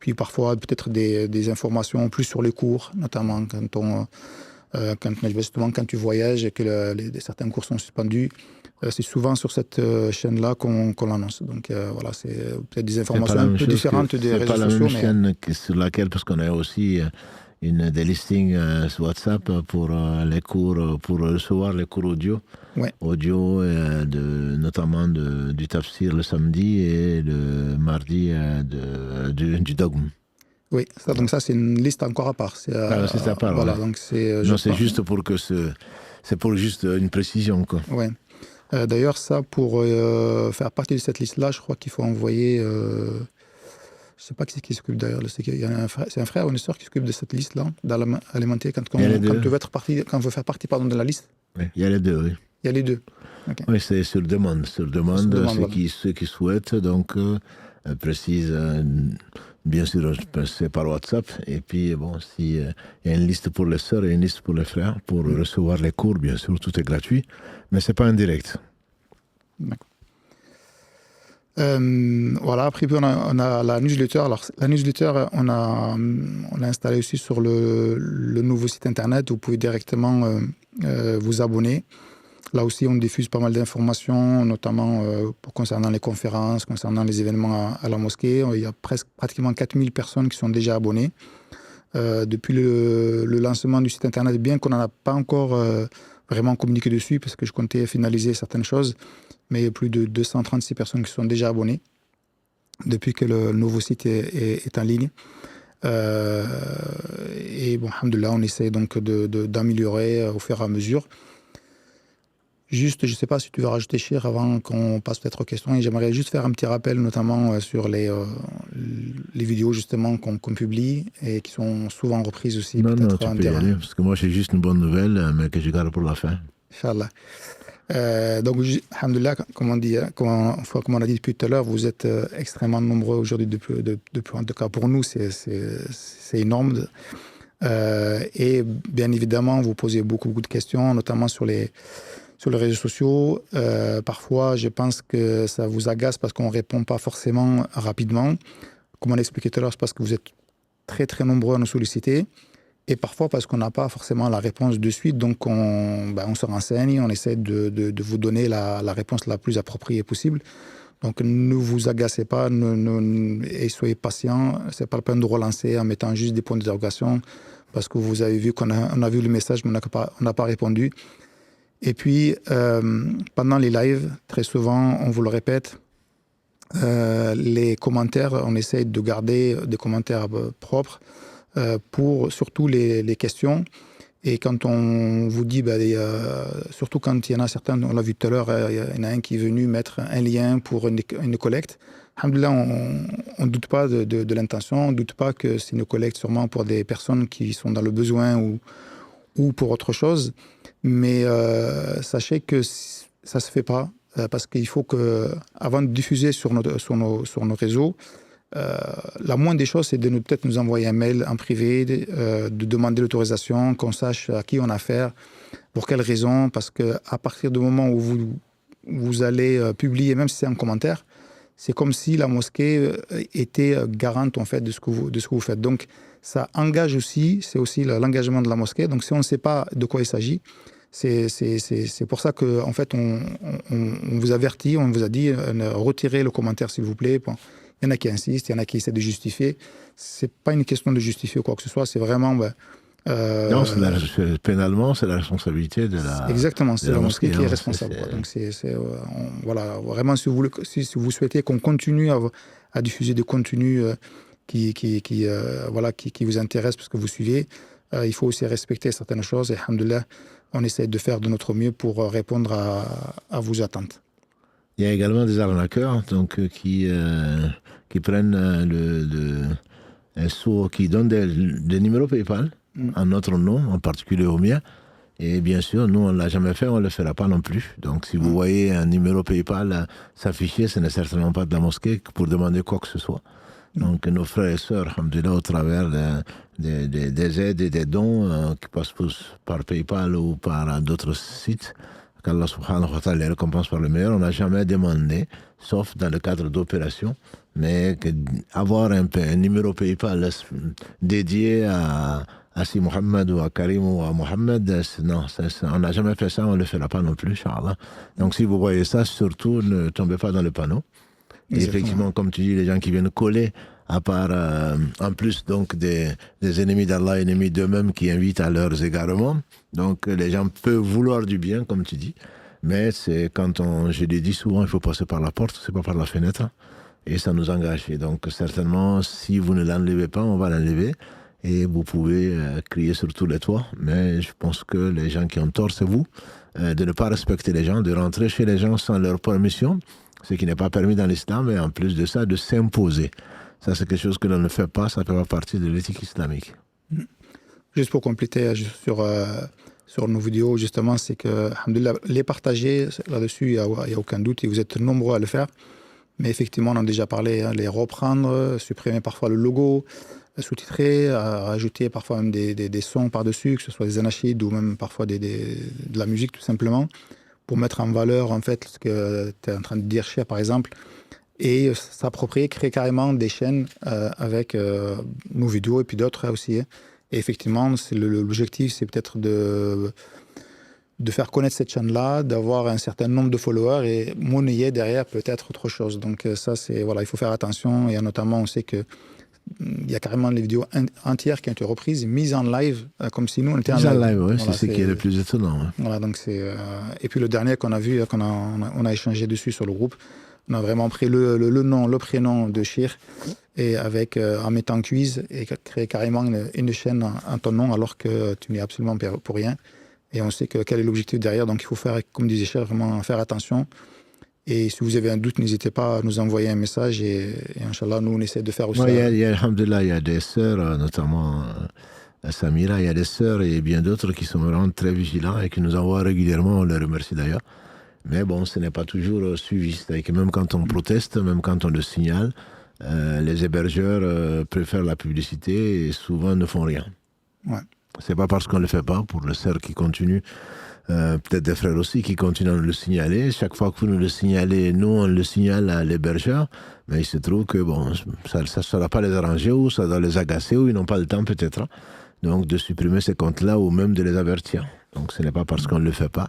puis parfois, peut-être des informations plus sur les cours, notamment quand tu voyages et que certains cours sont suspendus. C'est souvent sur cette chaîne-là qu'on l'annonce. Donc voilà, c'est peut-être des informations un peu différentes des réseaux sociaux. C'est pas la même chaîne sur laquelle, parce qu'on a aussi des listings WhatsApp pour les cours, pour recevoir les cours audio. Ouais. Audio, notamment du tafsir le samedi et le mardi du dogme. Oui, donc ça c'est une liste encore à part. C'est à part. Voilà, ouais. donc c'est. Non, c'est juste pour juste une précision, quoi. Ouais. D'ailleurs, ça pour faire partie de cette liste-là, je crois qu'il faut envoyer Je ne sais pas qui s'occupe d'ailleurs. C'est un frère ou une sœur qui s'occupe de cette liste-là, alimentaire, quand on veut faire partie de la liste. Oui, il y a les deux, oui. Il y a les deux. Okay. Oui, c'est sur demande. Sur demande, ceux qui souhaitent, donc, précisent, bien sûr, c'est par WhatsApp. Et puis, bon, s'il y a une liste pour les sœurs et une liste pour les frères, pour recevoir les cours, bien sûr, tout est gratuit. Mais ce n'est pas en direct. D'accord. Voilà, après on a la newsletter. Alors la newsletter, on a installé aussi sur le nouveau site internet. Vous pouvez directement vous abonner. Là aussi, on diffuse pas mal d'informations, notamment concernant les conférences, concernant les événements à la mosquée. Il y a pratiquement 4000 personnes qui sont déjà abonnées. Depuis le lancement du site internet, bien qu'on n'en a pas encore vraiment communiqué dessus, parce que je comptais finaliser certaines choses, mais il y a plus de 236 personnes qui sont déjà abonnées depuis que le nouveau site est en ligne. Et bon, alhamdoulilah, on essaie donc d'améliorer au fur et à mesure. Juste, je ne sais pas si tu veux rajouter, Chir, avant qu'on passe peut-être aux questions. Et j'aimerais juste faire un petit rappel, notamment sur les vidéos justement qu'on publie et qui sont souvent reprises aussi. Non, tu peux y aller, parce que moi, j'ai juste une bonne nouvelle, mais que je garde pour la fin. Inch'Allah. Donc, alhamdoulilah, comme on a dit depuis tout à l'heure, vous êtes extrêmement nombreux aujourd'hui, en tout cas pour nous, c'est énorme. Et bien évidemment, vous posez beaucoup de questions, notamment sur les réseaux sociaux. Parfois, je pense que ça vous agace parce qu'on ne répond pas forcément rapidement. Comme on a expliqué tout à l'heure, c'est parce que vous êtes très, très nombreux à nous solliciter. Et parfois parce qu'on n'a pas forcément la réponse de suite. Donc, on se renseigne, on essaie de vous donner la réponse la plus appropriée possible. Donc, ne vous agacez pas et soyez patients. Ce n'est pas la peine de relancer en mettant juste des points d'interrogation parce que vous avez vu qu'on a vu le message, mais on n'a pas répondu. Et puis, pendant les lives, très souvent, on vous le répète, les commentaires, on essaie de garder des commentaires propres pour surtout les questions. Et quand on vous dit, surtout quand il y en a certains, on l'a vu tout à l'heure, il y en a un qui est venu mettre un lien pour une collecte. Alhamdoulilah, on ne doute pas de l'intention, on ne doute pas que c'est une collecte sûrement pour des personnes qui sont dans le besoin ou pour autre chose. Mais sachez que ça ne se fait pas, parce qu'il faut que, avant de diffuser sur nos réseaux, la moindre des choses, c'est de peut-être nous envoyer un mail en privé, de demander l'autorisation, qu'on sache à qui on a affaire, pour quelles raisons, parce qu'à partir du moment où vous allez publier, même si c'est un commentaire, c'est comme si la mosquée était garante en fait de ce que vous faites. Donc ça engage aussi, c'est aussi l'engagement de la mosquée. Donc si on ne sait pas de quoi il s'agit, c'est pour ça que en fait on vous avertit, on vous a dit retirez le commentaire s'il vous plaît. Bon, il y en a qui insistent, il y en a qui essaient de justifier. C'est pas une question de justifier quoi que ce soit, c'est vraiment non, pénalement, c'est la responsabilité de la. Exactement, c'est la mosquée qui est hein, responsable. Donc voilà, vraiment, si vous souhaitez qu'on continue à diffuser des contenus qui vous intéressent parce que vous suivez, il faut aussi respecter certaines choses. Et alhamdoulilah, on essaie de faire de notre mieux pour répondre à vos attentes. Il y a également des arnaqueurs donc, qui prennent qui donnent des numéros PayPal en notre nom, en particulier au mien. Et bien sûr, nous, on ne l'a jamais fait, on ne le fera pas non plus. Donc, si vous voyez un numéro PayPal s'afficher, ce n'est certainement pas de la mosquée pour demander quoi que ce soit. Donc, nos frères et sœurs, alhamdoulilah, au travers des aides et des dons qui passent par PayPal ou par d'autres sites, qu'Allah subhanahu wa ta'ala les récompense par le meilleur, on n'a jamais demandé, sauf dans le cadre d'opérations, mais avoir un numéro PayPal dédié à Si Mohamed ou à Karim ou à Mohamed, non, on n'a jamais fait ça, on ne le fera pas non plus, Inch'Allah. Donc si vous voyez ça, surtout ne tombez pas dans le panneau. Et effectivement, comme tu dis, les gens qui viennent coller, à part, en plus donc des ennemis d'Allah, ennemis d'eux-mêmes qui invitent à leurs égarements. Donc les gens peuvent vouloir du bien, comme tu dis, mais c'est je l'ai dit souvent, il faut passer par la porte, c'est pas par la fenêtre, et ça nous engage. Et donc certainement, si vous ne l'enlevez pas, on va l'enlever, et vous pouvez crier sur tous les toits, mais je pense que les gens qui ont tort, c'est vous, de ne pas respecter les gens, de rentrer chez les gens sans leur permission, ce qui n'est pas permis dans l'islam, et en plus de ça, de s'imposer. Ça, c'est quelque chose que l'on ne fait pas, ça fait pas partie de l'éthique islamique. Juste pour compléter sur nos vidéos, justement, c'est que, alhamdoulilah, les partager là-dessus, il n'y a aucun doute, et vous êtes nombreux à le faire. Mais effectivement, on en a déjà parlé, hein, les reprendre, supprimer parfois le logo, sous-titrer, rajouter parfois même des sons par-dessus, que ce soit des anachides ou même parfois de la musique tout simplement, pour mettre en valeur en fait ce que tu es en train de dire, cher par exemple, et s'approprier, créer carrément des chaînes avec nos vidéos et puis d'autres aussi. Hein. Et effectivement, l'objectif, c'est peut-être de faire connaître cette chaîne-là, d'avoir un certain nombre de followers et monnayer derrière peut-être autre chose. Donc ça, c'est voilà, il faut faire attention. Et notamment, on sait que il y a carrément les vidéos entières qui ont été reprises, mises en live, comme si nous on était en live. Mise en live, oui, Voilà, c'est ce qui est le plus étonnant. Ouais. Voilà, donc c'est et puis le dernier qu'on a vu, on a échangé dessus sur le groupe, on a vraiment pris le nom, le prénom de Shir et avec en mettant quiz et créé carrément une chaîne en ton nom alors que tu n'es absolument pour rien. Et on sait quel est l'objectif derrière, donc il faut faire, comme disait Shir, vraiment faire attention. Et si vous avez un doute, n'hésitez pas à nous envoyer un message et Inch'Allah, nous, on essaie de faire aussi. Alhamdulillah, il y a des sœurs, notamment Samira, il y a des sœurs et bien d'autres qui sont vraiment très vigilants et qui nous envoient régulièrement, on les remercie d'ailleurs. Mais bon, ce n'est pas toujours suivi. C'est-à-dire que même quand on proteste, même quand on le signale, les hébergeurs préfèrent la publicité et souvent ne font rien. Ouais. C'est pas parce qu'on ne le fait pas, pour les sœurs qui continuent, peut-être des frères aussi qui continuent à nous le signaler. Chaque fois que vous nous le signalez, nous on le signale à l'hébergeur, mais il se trouve que bon, ça ne saura pas les arranger ou ça doit les agacer ou ils n'ont pas le temps peut-être. Donc de supprimer ces comptes-là ou même de les avertir. Donc ce n'est pas parce qu'on ne le fait pas.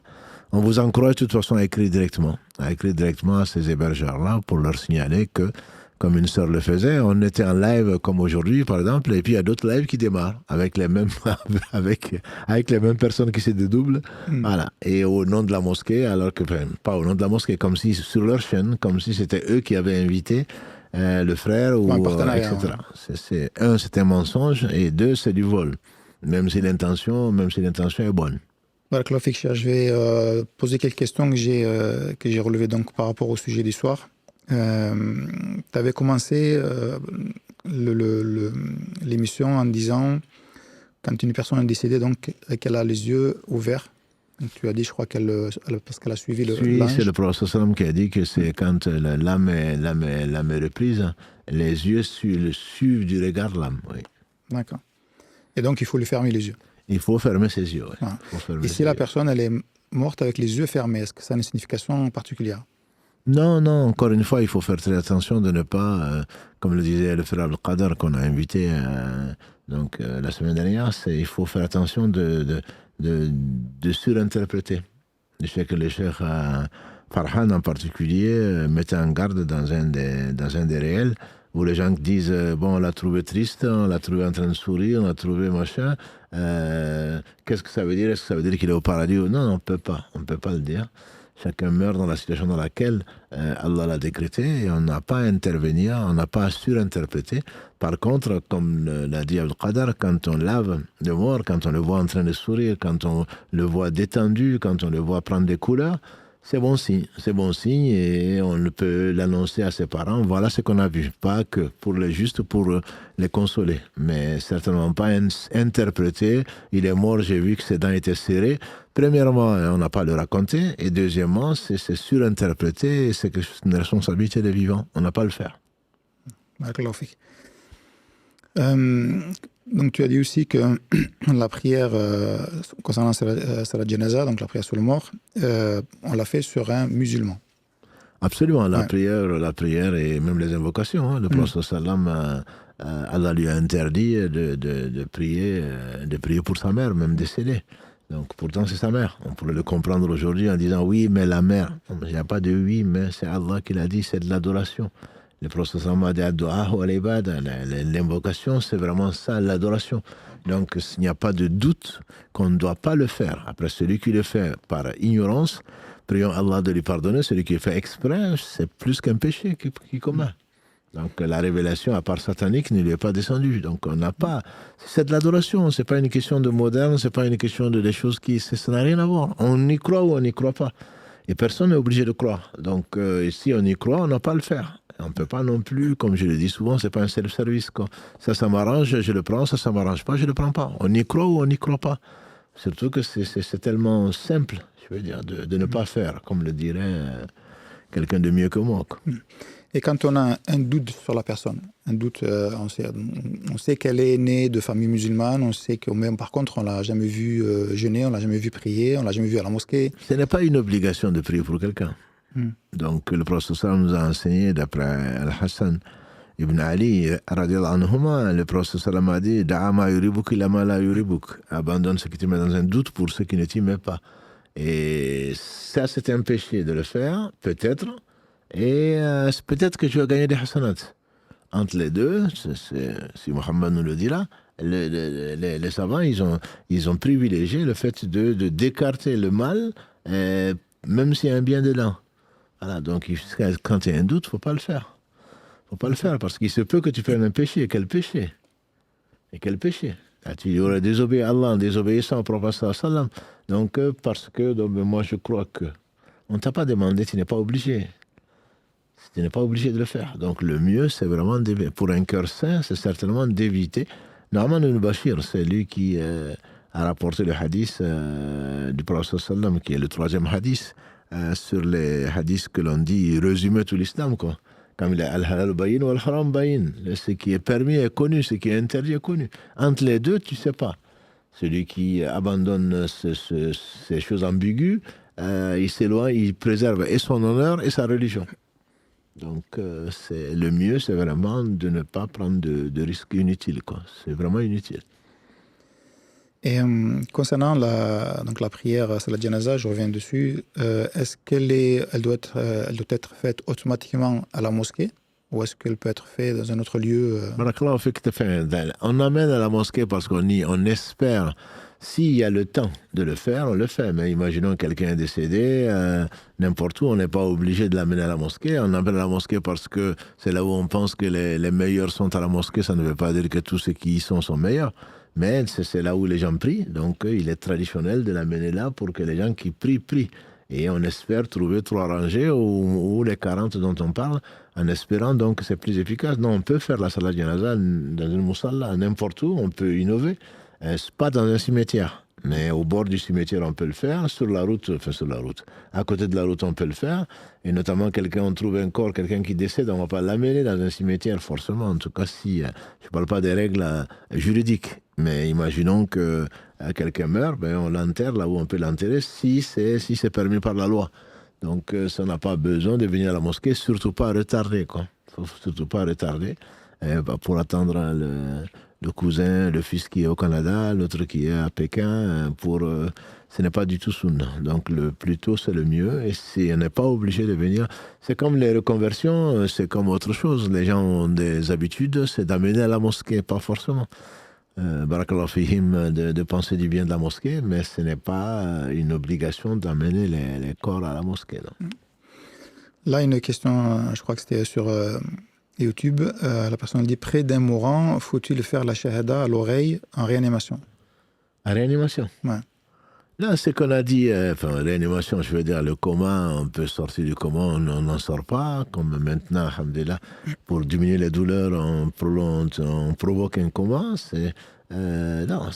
On vous encourage de toute façon à écrire directement à ces hébergeurs-là pour leur signaler que, comme une sœur le faisait, on était en live comme aujourd'hui, par exemple, et puis il y a d'autres lives qui démarrent avec les mêmes, avec les mêmes personnes qui se dédoublent, voilà. Et au nom de la mosquée, alors que, enfin, pas au nom de la mosquée, comme si sur leur chaîne, comme si c'était eux qui avaient invité le frère ou etc. Ouais. C'est un mensonge, et deux, c'est du vol, même si l'intention est bonne. Barakallahu fik, je vais poser quelques questions que j'ai relevées donc par rapport au sujet du soir. Tu avais commencé l'émission en disant, quand une personne est décédée, donc qu'elle a les yeux ouverts, donc, tu as dit, je crois, parce qu'elle a suivi l'ange. Oui, c'est le prophète qui a dit que c'est quand l'âme est reprise, les yeux suivent du regard l'âme. Oui. D'accord. Et donc, il faut lui fermer les yeux. Il faut fermer ses yeux. Ouais. Ah. Et si la personne elle est morte avec les yeux fermés, est-ce que ça a une signification particulière? Non, encore une fois, il faut faire très attention de ne pas, comme le disait le frère Al-Qadr qu'on a invité la semaine dernière, il faut faire attention de surinterpréter. Je sais que le cheikh Farhan en particulier mettait en garde dans un des réels où les gens disent bon, on l'a trouvé triste, on l'a trouvé en train de sourire, on l'a trouvé machin. Qu'est-ce que ça veut dire? Est-ce que ça veut dire qu'il est au paradis ou non? On ne peut pas le dire. Chacun meurt dans la situation dans laquelle Allah l'a décrété et on n'a pas à intervenir, on n'a pas à surinterpréter. Par contre, comme l'a dit Abdul-Qadr, quand on lave le mort, quand on le voit en train de sourire, quand on le voit détendu, quand on le voit prendre des couleurs, c'est bon signe et on peut l'annoncer à ses parents. Voilà ce qu'on a vu. Pas que juste pour les consoler, mais certainement pas interpréter. Il est mort, j'ai vu que ses dents étaient serrées. Premièrement, on n'a pas à le raconter. Et deuxièmement, c'est surinterpréter. C'est une responsabilité des vivants. On n'a pas à le faire. Donc tu as dit aussi que la prière concernant Salat Janaza, donc la prière sur le mort, on l'a fait sur un musulman. Absolument, la prière et même les invocations. Hein. Le prophète sallam, Allah lui a interdit de prier pour sa mère, même décédée. Donc pourtant c'est sa mère. On pourrait le comprendre aujourd'hui en disant oui, mais la mère. Il n'y a pas de oui, mais c'est Allah qui l'a dit, c'est de l'adoration. Le prophète a dit l'invocation, c'est vraiment ça, l'adoration. Donc, il n'y a pas de doute qu'on ne doit pas le faire. Après, celui qui le fait par ignorance, prions Allah de lui pardonner. Celui qui le fait exprès, c'est plus qu'un péché qui commet. Donc, la révélation, à part satanique, ne lui est pas descendue. Donc, on n'a pas... C'est de l'adoration. Ce n'est pas une question de moderne, ce n'est pas une question de des choses ça n'a rien à voir. On y croit ou on n'y croit pas. Et personne n'est obligé de croire. Donc, si on y croit, on n'a pas à le faire. On ne peut pas non plus, comme je le dis souvent, c'est pas un self-service, quoi. Ça m'arrange, je le prends, ça m'arrange pas, je le prends pas. On y croit ou on n'y croit pas. Surtout que c'est tellement simple, je veux dire, de ne pas faire, comme le dirait quelqu'un de mieux que moi, quoi. Et quand on a un doute sur la personne, un doute, on sait qu'elle est née de famille musulmane, on sait que même par contre on l'a jamais vue jeûner, on l'a jamais vue prier, on l'a jamais vue à la mosquée. Ce n'est pas une obligation de prier pour quelqu'un. Donc le prophète nous a enseigné, d'après Al-Hassan ibn Ali, anhuma, le prophète a dit Da'a ma yuribuk ila ma la yuribuk. Abandonne ce qui te met dans un doute pour ce qui ne t'y met pas. Et ça, c'est un péché de le faire, peut-être. Et peut-être que tu vas gagner des hasanats. Entre les deux, si Mohammed nous le dit là, les savants, ils ont privilégié le fait de d'écarter le mal, même s'il y a un bien dedans. Voilà, donc quand il y a un doute, il ne faut pas le faire. Il ne faut pas le faire, parce qu'il se peut que tu fasses un péché. Et quel péché? Et quel péché? Tu aurais désobéi à Allah en désobéissant au prophète sallam. Donc, parce que moi, je crois que... On ne t'a pas demandé, tu n'es pas obligé. Tu n'es pas obligé de le faire. Donc, le mieux, c'est vraiment, pour un cœur sain, c'est certainement d'éviter. Norman ibn Bashir, c'est lui qui a rapporté le hadith du prophète sallam, qui est le 3e hadith, sur les hadiths que l'on dit, résumer tout l'islam, quoi. Comme il est al-halal bayin ou al-haram bayin. Ce qui est permis est connu, ce qui est interdit est connu. Entre les deux, tu ne sais pas. Celui qui abandonne ces choses ambiguës, il s'éloigne, il préserve et son honneur et sa religion. Donc, le mieux, c'est vraiment de ne pas prendre de risques inutiles, quoi. C'est vraiment inutile. Et concernant la prière Salat Janaza, je reviens dessus, est-ce qu'elle doit être faite automatiquement à la mosquée ou est-ce qu'elle peut être faite dans un autre lieu On amène à la mosquée parce qu'on espère, s'il y a le temps de le faire, on le fait. Mais imaginons que quelqu'un est décédé, n'importe où, on n'est pas obligé de l'amener à la mosquée. On amène à la mosquée parce que c'est là où on pense que les meilleurs sont à la mosquée. Ça ne veut pas dire que tous ceux qui y sont meilleurs. Mais c'est là où les gens prient, donc il est traditionnel de l'amener là pour que les gens qui prient. Et on espère trouver 3 rangées ou les 40 dont on parle, en espérant donc que c'est plus efficace. Non, on peut faire la salat janaza dans une musalla, n'importe où, on peut innover. Pas dans un cimetière, mais au bord du cimetière, on peut le faire. Sur la route, à côté de la route, on peut le faire. Et notamment, on trouve un corps, quelqu'un qui décède, on ne va pas l'amener dans un cimetière, forcément. En tout cas, si je ne parle pas des règles juridiques. Mais imaginons que quelqu'un meurt, on l'enterre là où on peut l'enterrer, si c'est permis par la loi. Donc, ça n'a pas besoin de venir à la mosquée, surtout pas retarder, quoi. Faut surtout pas retarder pour attendre le cousin, le fils qui est au Canada, l'autre qui est à Pékin, ce n'est pas du tout sunna. Donc le plus tôt c'est le mieux, et on n'est pas obligé de venir. C'est comme les reconversions, c'est comme autre chose. Les gens ont des habitudes, c'est d'amener à la mosquée, pas forcément. Barakallahu fihim, de penser du bien de la mosquée, mais ce n'est pas une obligation d'amener les corps à la mosquée. Non. Là, une question, je crois que c'était sur YouTube, la personne dit, près d'un mourant, faut-il faire la shahada à l'oreille en réanimation? En réanimation? Ouais. Là, c'est qu'on a dit, réanimation, je veux dire, le coma, on peut sortir du coma, on n'en sort pas, comme maintenant, alhamdoulilah, pour diminuer les douleurs, on provoque un coma, non,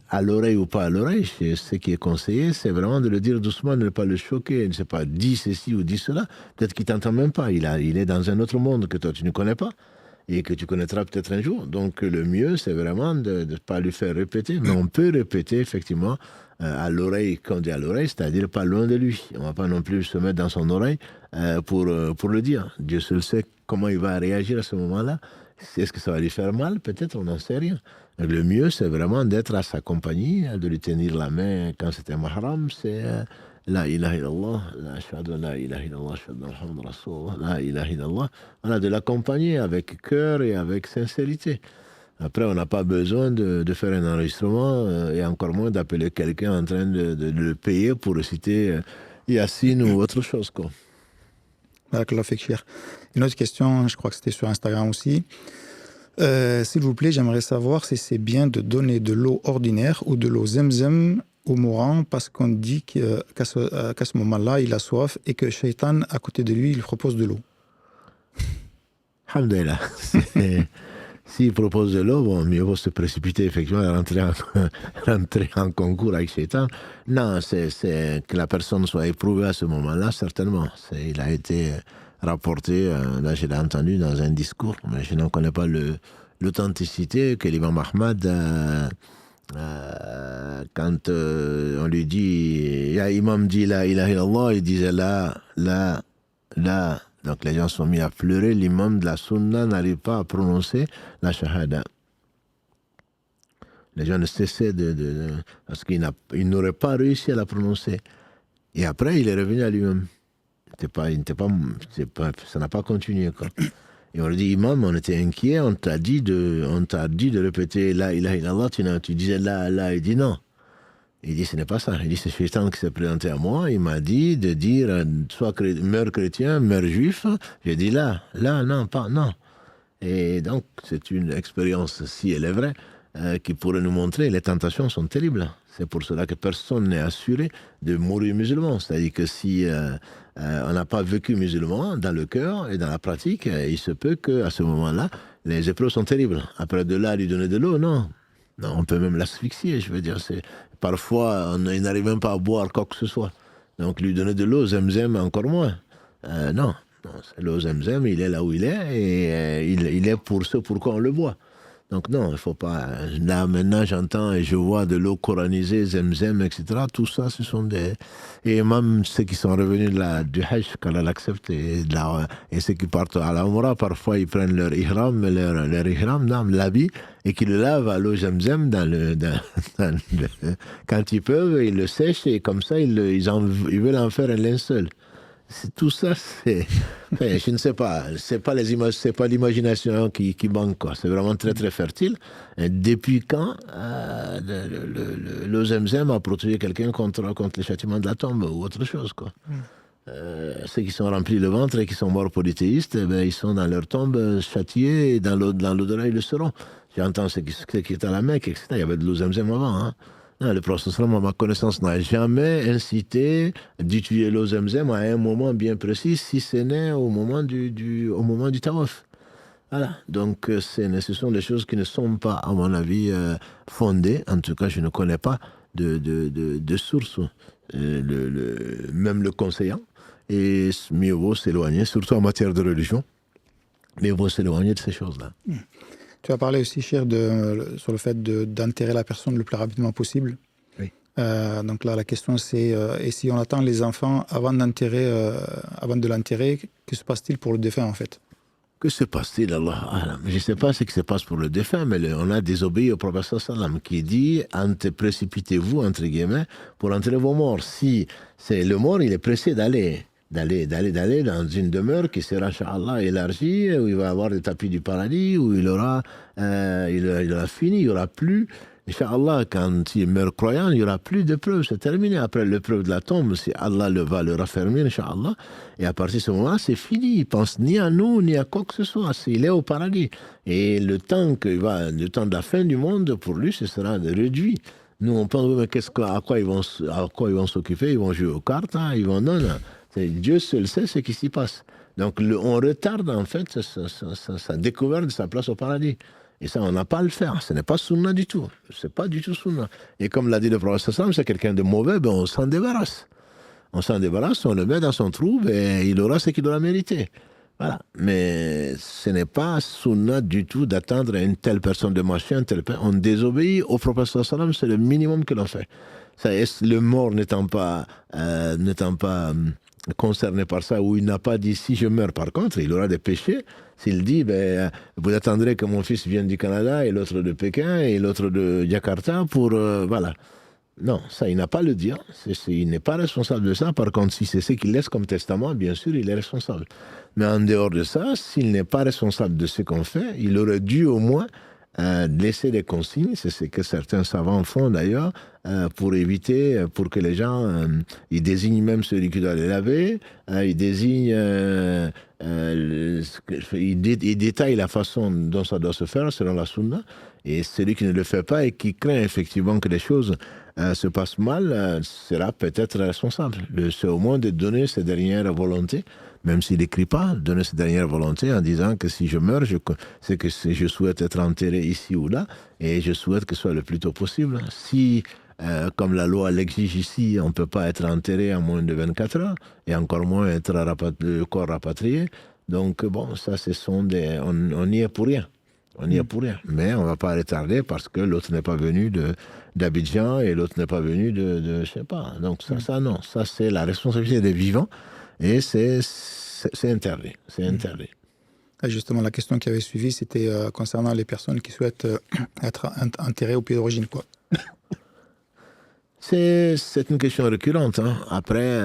à l'oreille ou pas à l'oreille, ce qui est conseillé, c'est vraiment de le dire doucement, de ne pas le choquer, ne sais pas, dis ceci ou dis cela, peut-être qu'il ne t'entend même pas, il est dans un autre monde que toi tu ne connais pas, et que tu connaîtras peut-être un jour. Donc le mieux, c'est vraiment de ne pas lui faire répéter, mais on peut répéter effectivement à l'oreille, quand on dit à l'oreille, c'est-à-dire pas loin de lui. On ne va pas non plus se mettre dans son oreille pour le dire. Dieu seul sait comment il va réagir à ce moment-là. Est-ce que ça va lui faire mal? Peut-être, on n'en sait rien. Donc, le mieux, c'est vraiment d'être à sa compagnie, de lui tenir la main quand c'était mahram, c'est La ilaha illallah, la ilaha illallah, Muhammad Rasulullah, la ilaha illallah. Voilà, de l'accompagner avec cœur et avec sincérité. Après, on n'a pas besoin de faire un enregistrement et encore moins d'appeler quelqu'un en train de le payer pour réciter Yassine ou autre chose, quoi. Une autre question, je crois que c'était sur Instagram aussi. S'il vous plaît, j'aimerais savoir si c'est bien de donner de l'eau ordinaire ou de l'eau zemzem au mourant parce qu'on dit qu'à ce moment-là, il a soif et que Shaitan, à côté de lui, il propose de l'eau. Alhamdulillah. S'il propose de l'eau, bon, mieux vaut se précipiter, effectivement, et rentrer en concours avec Shaitan. Non, c'est que la personne soit éprouvée à ce moment-là, certainement. Il a été rapporté, là je l'ai entendu dans un discours, mais je n'en connais pas l'authenticité, que l'imam Ahmad, quand on lui dit, ya imam dit la ilaha illallah, il disait la. Donc les gens sont mis à pleurer, l'imam de la sunna n'arrive pas à prononcer la shahada. Les gens ne cessaient parce qu'il n'aurait pas réussi à la prononcer. Et après, il est revenu à lui-même. Ça n'a pas continué, quoi. Et on lui dit, imam, on était inquiet, on t'a dit de répéter la ilaha illallah, tu disais la, il dit non. Il dit, ce n'est pas ça. Il dit, c'est Shaitan qui s'est présenté à moi. Il m'a dit de dire, meurs chrétien, meurs juif. J'ai dit là, non, pas, non. Et donc, c'est une expérience, si elle est vraie, qui pourrait nous montrer les tentations sont terribles. C'est pour cela que personne n'est assuré de mourir musulman. C'est-à-dire que si on n'a pas vécu musulman dans le cœur et dans la pratique, il se peut qu'à ce moment-là, les épreuves sont terribles. Après de là, lui donner de l'eau, non. Non, on peut même l'asphyxier, je veux dire. Parfois, il n'arrive même pas à boire quoi que ce soit. Donc, lui donner de l'eau, Zemzem, encore moins. Non, l'eau Zemzem, il est là où il est, et il est pour ce pourquoi on le boit. Donc non, il ne faut pas... Là, maintenant, j'entends et je vois de l'eau coranisée, Zemzem, etc. Tout ça, ce sont des... Et même ceux qui sont revenus du Hajj, quand elle accepte, et ceux qui partent à la Umrah, parfois, ils prennent leur ihram, l'habit, et qu'ils le lavent à l'eau Zemzem quand ils peuvent, ils le sèchent, et comme ça, ils veulent en faire un linceul. Tout ça, je ne sais pas, c'est pas l'imagination qui manque, quoi. C'est vraiment très très fertile. Et depuis quand le Zemzem a protégé quelqu'un contre les châtiments de la tombe ou autre chose, quoi. Ceux qui sont remplis le ventre et qui sont morts polythéistes, ils sont dans leur tombe châtiés, et dans l'au-delà ils le seront. J'entends ceux qui étaient à la Mecque, etc. Il y avait de l'eau Zemzem avant, hein. Non, le prophète, à ma connaissance, n'a jamais incité d'utiliser l'eau Zemzem à un moment bien précis, si ce n'est au moment du tawaf. Voilà. Donc, ce sont des choses qui ne sont pas, à mon avis, fondées. En tout cas, je ne connais pas de source, même le conseillant. Et mieux vaut s'éloigner, surtout en matière de religion, mieux vaut s'éloigner de ces choses-là. Tu as parlé aussi, Cheikh, sur le fait d'enterrer la personne le plus rapidement possible. Oui. Donc là, la question c'est, et si on attend les enfants avant de l'enterrer, que se passe-t-il pour le défunt, en fait? Que se passe-t-il, Allah? Je ne sais pas ce qui se passe pour le défunt, mais on a désobéi au prophète sallam qui dit précipitez-vous, entre guillemets, pour enterrer vos morts. Si c'est le mort, il est pressé d'aller dans une demeure qui sera, Inch'Allah, élargie, où il va avoir des tapis du paradis, où il aura fini, il n'y aura plus, Inch'Allah, quand il meurt croyant, il n'y aura plus d'épreuve, c'est terminé. Après l'épreuve de la tombe, si Allah va le raffermir, Inch'Allah, et à partir de ce moment-là, c'est fini, il ne pense ni à nous, ni à quoi que ce soit, il est au paradis. Et le temps de la fin du monde, pour lui, ce sera réduit. Nous, on pense, mais à quoi ils vont s'occuper? Ils vont jouer aux cartes, hein, non. Dieu seul sait ce qui s'y passe. Donc, on retarde, en fait, sa découverte de sa place au paradis. Et ça, on n'a pas à le faire. Ce n'est pas sunna du tout. C'est pas du tout sunna. Et comme l'a dit le prophète sallam, c'est quelqu'un de mauvais, on s'en débarrasse. On s'en débarrasse, on le met dans son trou, et il aura ce qu'il aura mérité. Voilà. Mais ce n'est pas sunna du tout d'attendre une telle personne de marcher, on désobéit au prophète sallam, c'est le minimum que l'on fait. Ça, le mort n'étant pas concerné par ça, où il n'a pas dit si je meurs, par contre, il aura des péchés. S'il dit, vous attendrez que mon fils vienne du Canada, et l'autre de Pékin, et l'autre de Jakarta, pour... voilà. Non, ça, il n'a pas à le dire. Il n'est pas responsable de ça. Par contre, si c'est ce qu'il laisse comme testament, bien sûr, il est responsable. Mais en dehors de ça, s'il n'est pas responsable de ce qu'on fait, il aurait dû au moins laisser des consignes. C'est ce que certains savants font d'ailleurs, pour éviter, pour que les gens, ils désignent même celui qui doit les laver, ils désignent, ils détaillent la façon dont ça doit se faire selon la sunna, Et celui qui ne le fait pas et qui craint effectivement que les choses se passent mal sera peut-être responsable. C'est au moins de donner ses dernières volontés, même s'il n'écrit pas, donner ses dernières volontés en disant que si je meurs, c'est que je souhaite être enterré ici ou là, et je souhaite que ce soit le plus tôt possible. Si, comme la loi l'exige ici, on ne peut pas être enterré en moins de 24 heures, et encore moins être le corps rapatrié, donc bon, ça, on y est pour rien. On y est pour rien. Mais on ne va pas retarder parce que l'autre n'est pas venu d'Abidjan et l'autre n'est pas venu de je sais pas. Donc ça, non. Ça, c'est la responsabilité des vivants et c'est interdit. C'est interdit. Et justement, la question qui avait suivi, c'était concernant les personnes qui souhaitent être enterrées au pays d'origine, quoi. C'est une question récurrente. Hein. Après,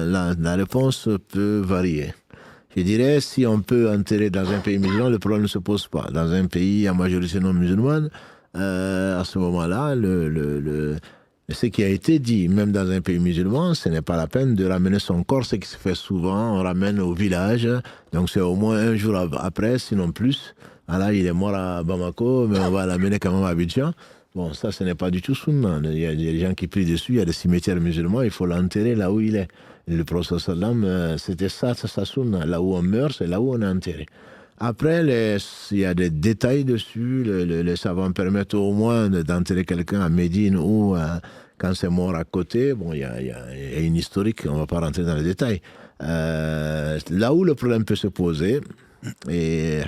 la réponse peut varier. Je dirais, si on peut enterrer dans un pays musulman, le problème ne se pose pas. Dans un pays à majorité non musulmane, à ce moment-là, ce qui a été dit, même dans un pays musulman, ce n'est pas la peine de ramener son corps. Ce qui se fait souvent, on ramène au village. Donc c'est au moins un jour après, sinon plus. Alors il est mort à Bamako, mais on va l'amener quand même à Abidjan. Bon, ça, ce n'est pas du tout sunna. Il y a des gens qui prient dessus, il y a des cimetières musulmans, il faut l'enterrer là où il est. Et le prophète sallam, c'était ça, c'est sa sunna. Là où on meurt, c'est là où on est enterré. Après, il y a des détails dessus. Les savants permettent au moins d'enterrer quelqu'un à Médine ou quand c'est mort à côté. Bon, il y a une historique, on ne va pas rentrer dans les détails. Là où le problème peut se poser, et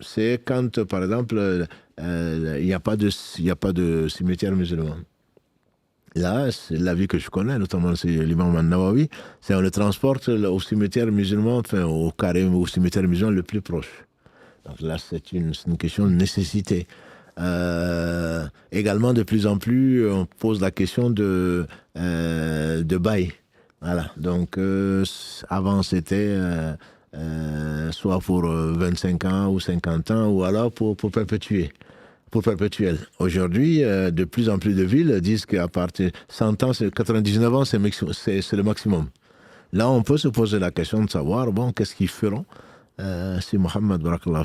c'est quand, par exemple, il n'y a pas de cimetière musulman. Là, c'est l'avis que je connais, notamment c'est l'imam An-Nawawi, c'est on le transporte au cimetière musulman, enfin au carré, au cimetière musulman le plus proche. Donc là, c'est une question de nécessité. Également, de plus en plus, on pose la question de bail. Voilà. Donc, avant, c'était soit pour 25 ans ou 50 ans, ou alors pour perpétuer. Pour perpétuel. Aujourd'hui, de plus en plus de villes disent qu'à partir de 100 ans, 99 ans, c'est le maximum. Là, on peut se poser la question de savoir, bon, qu'est-ce qu'ils feront si Mohamed Barakallah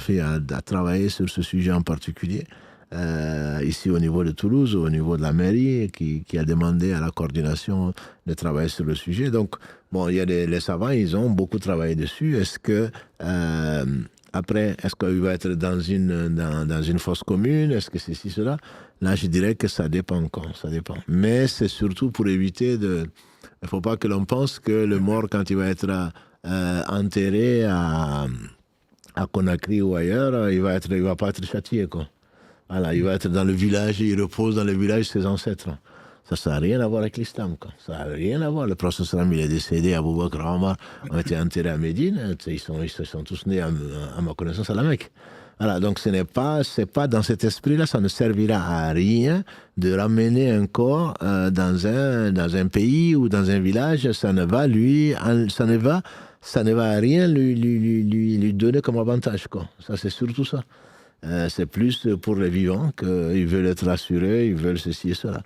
a travaillé sur ce sujet en particulier, ici au niveau de Toulouse, au niveau de la mairie, qui a demandé à la coordination de travailler sur le sujet. Donc, bon, il y a les savants, ils ont beaucoup travaillé dessus. Est-ce que... après, est-ce qu'il va être dans une fosse commune? Est-ce que c'est ci, cela? Là, je dirais que ça dépend encore, ça dépend. Mais c'est surtout pour éviter il ne faut pas que l'on pense que le mort, quand il va être enterré à Conakry ou ailleurs, il va pas être châtié, quoi. Voilà, il va être dans le village, il repose dans le village de ses ancêtres. Ça n'a rien à voir avec l'islam, quoi. Ça n'a rien à voir. Le prophète sallam, il est décédé, Abu Bakr, Omar ont été enterrés à Médine. Ils sont tous nés, à ma connaissance, à la Mecque. Voilà, donc c'est pas dans cet esprit-là, ça ne servira à rien de ramener un corps dans un pays ou dans un village. Ça ne va à rien lui donner comme avantage, quoi. Ça, c'est surtout ça. C'est plus pour les vivants qu'ils veulent être rassurés, ils veulent ceci et cela.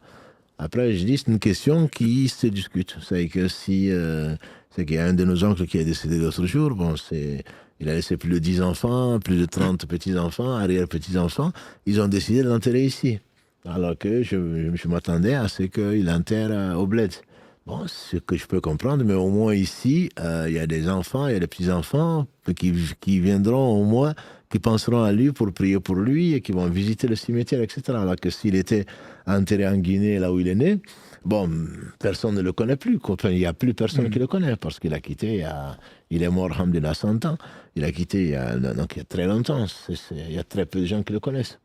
Après, je dis, c'est une question qui se discute. C'est que c'est qu'il y a un de nos oncles qui est décédé l'autre jour, bon, il a laissé plus de 10 enfants, plus de 30 petits-enfants, arrière-petits-enfants. Ils ont décidé de l'enterrer ici. Alors que je m'attendais à ce qu'il enterre au bled. Bon, c'est ce que je peux comprendre, mais au moins ici, il y a des enfants, il y a des petits-enfants qui viendront au moins, qui penseront à lui pour prier pour lui et qui vont visiter le cimetière, etc. Alors que s'il était enterré en Guinée, là où il est né, bon, personne ne le connaît plus. Enfin, il n'y a plus personne qui le connaît parce qu'il a quitté, il est mort, alhamdoulilah, 100 ans. Il a quitté il y a très longtemps. Il y a très peu de gens qui le connaissent.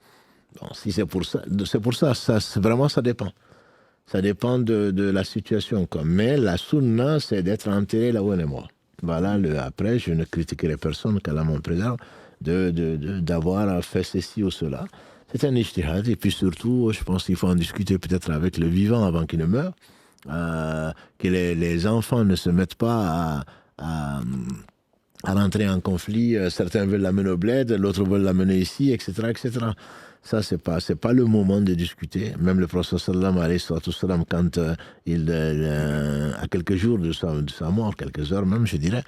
Bon, si c'est pour ça, vraiment, ça dépend. Ça dépend de la situation, quoi. Mais la sunna, c'est d'être enterré là où on est mort. Voilà, après, je ne critiquerai personne qu'Allah m'en préserve d'avoir fait ceci ou cela. C'est un ijtihad. Et puis surtout, je pense qu'il faut en discuter peut-être avec le vivant avant qu'il ne meure. Que les enfants ne se mettent pas à rentrer en conflit. Certains veulent l'amener au bled, l'autre veulent l'amener ici, etc., etc. Ça, c'est pas le moment de discuter. Même le prophète sallam, quand à quelques jours de sa mort, quelques heures même, je dirais,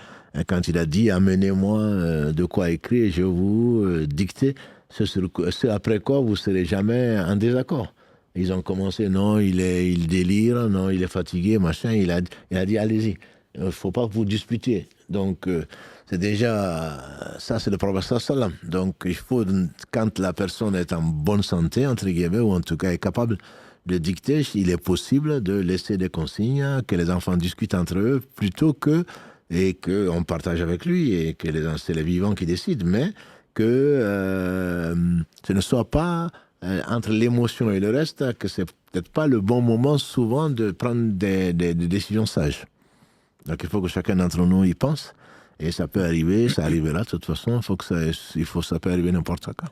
quand il a dit « Amenez-moi de quoi écrire, je vous dicter », ce après quoi vous ne serez jamais en désaccord. Ils ont commencé, non, il délire, non, il est fatigué, machin. Il a dit, allez-y, il ne faut pas vous disputer. Donc, c'est déjà, ça c'est le prophète sallam. Donc, il faut, quand la personne est en bonne santé, entre guillemets, ou en tout cas est capable de dicter, il est possible de laisser des consignes, que les enfants discutent entre eux, plutôt que, et qu'on partage avec lui, et que c'est les vivants qui décident, mais que ce ne soit pas entre l'émotion et le reste, que c'est peut-être pas le bon moment souvent de prendre des décisions sages. Donc il faut que chacun d'entre nous y pense, et ça peut arriver, ça arrivera de toute façon, ça peut arriver n'importe quand.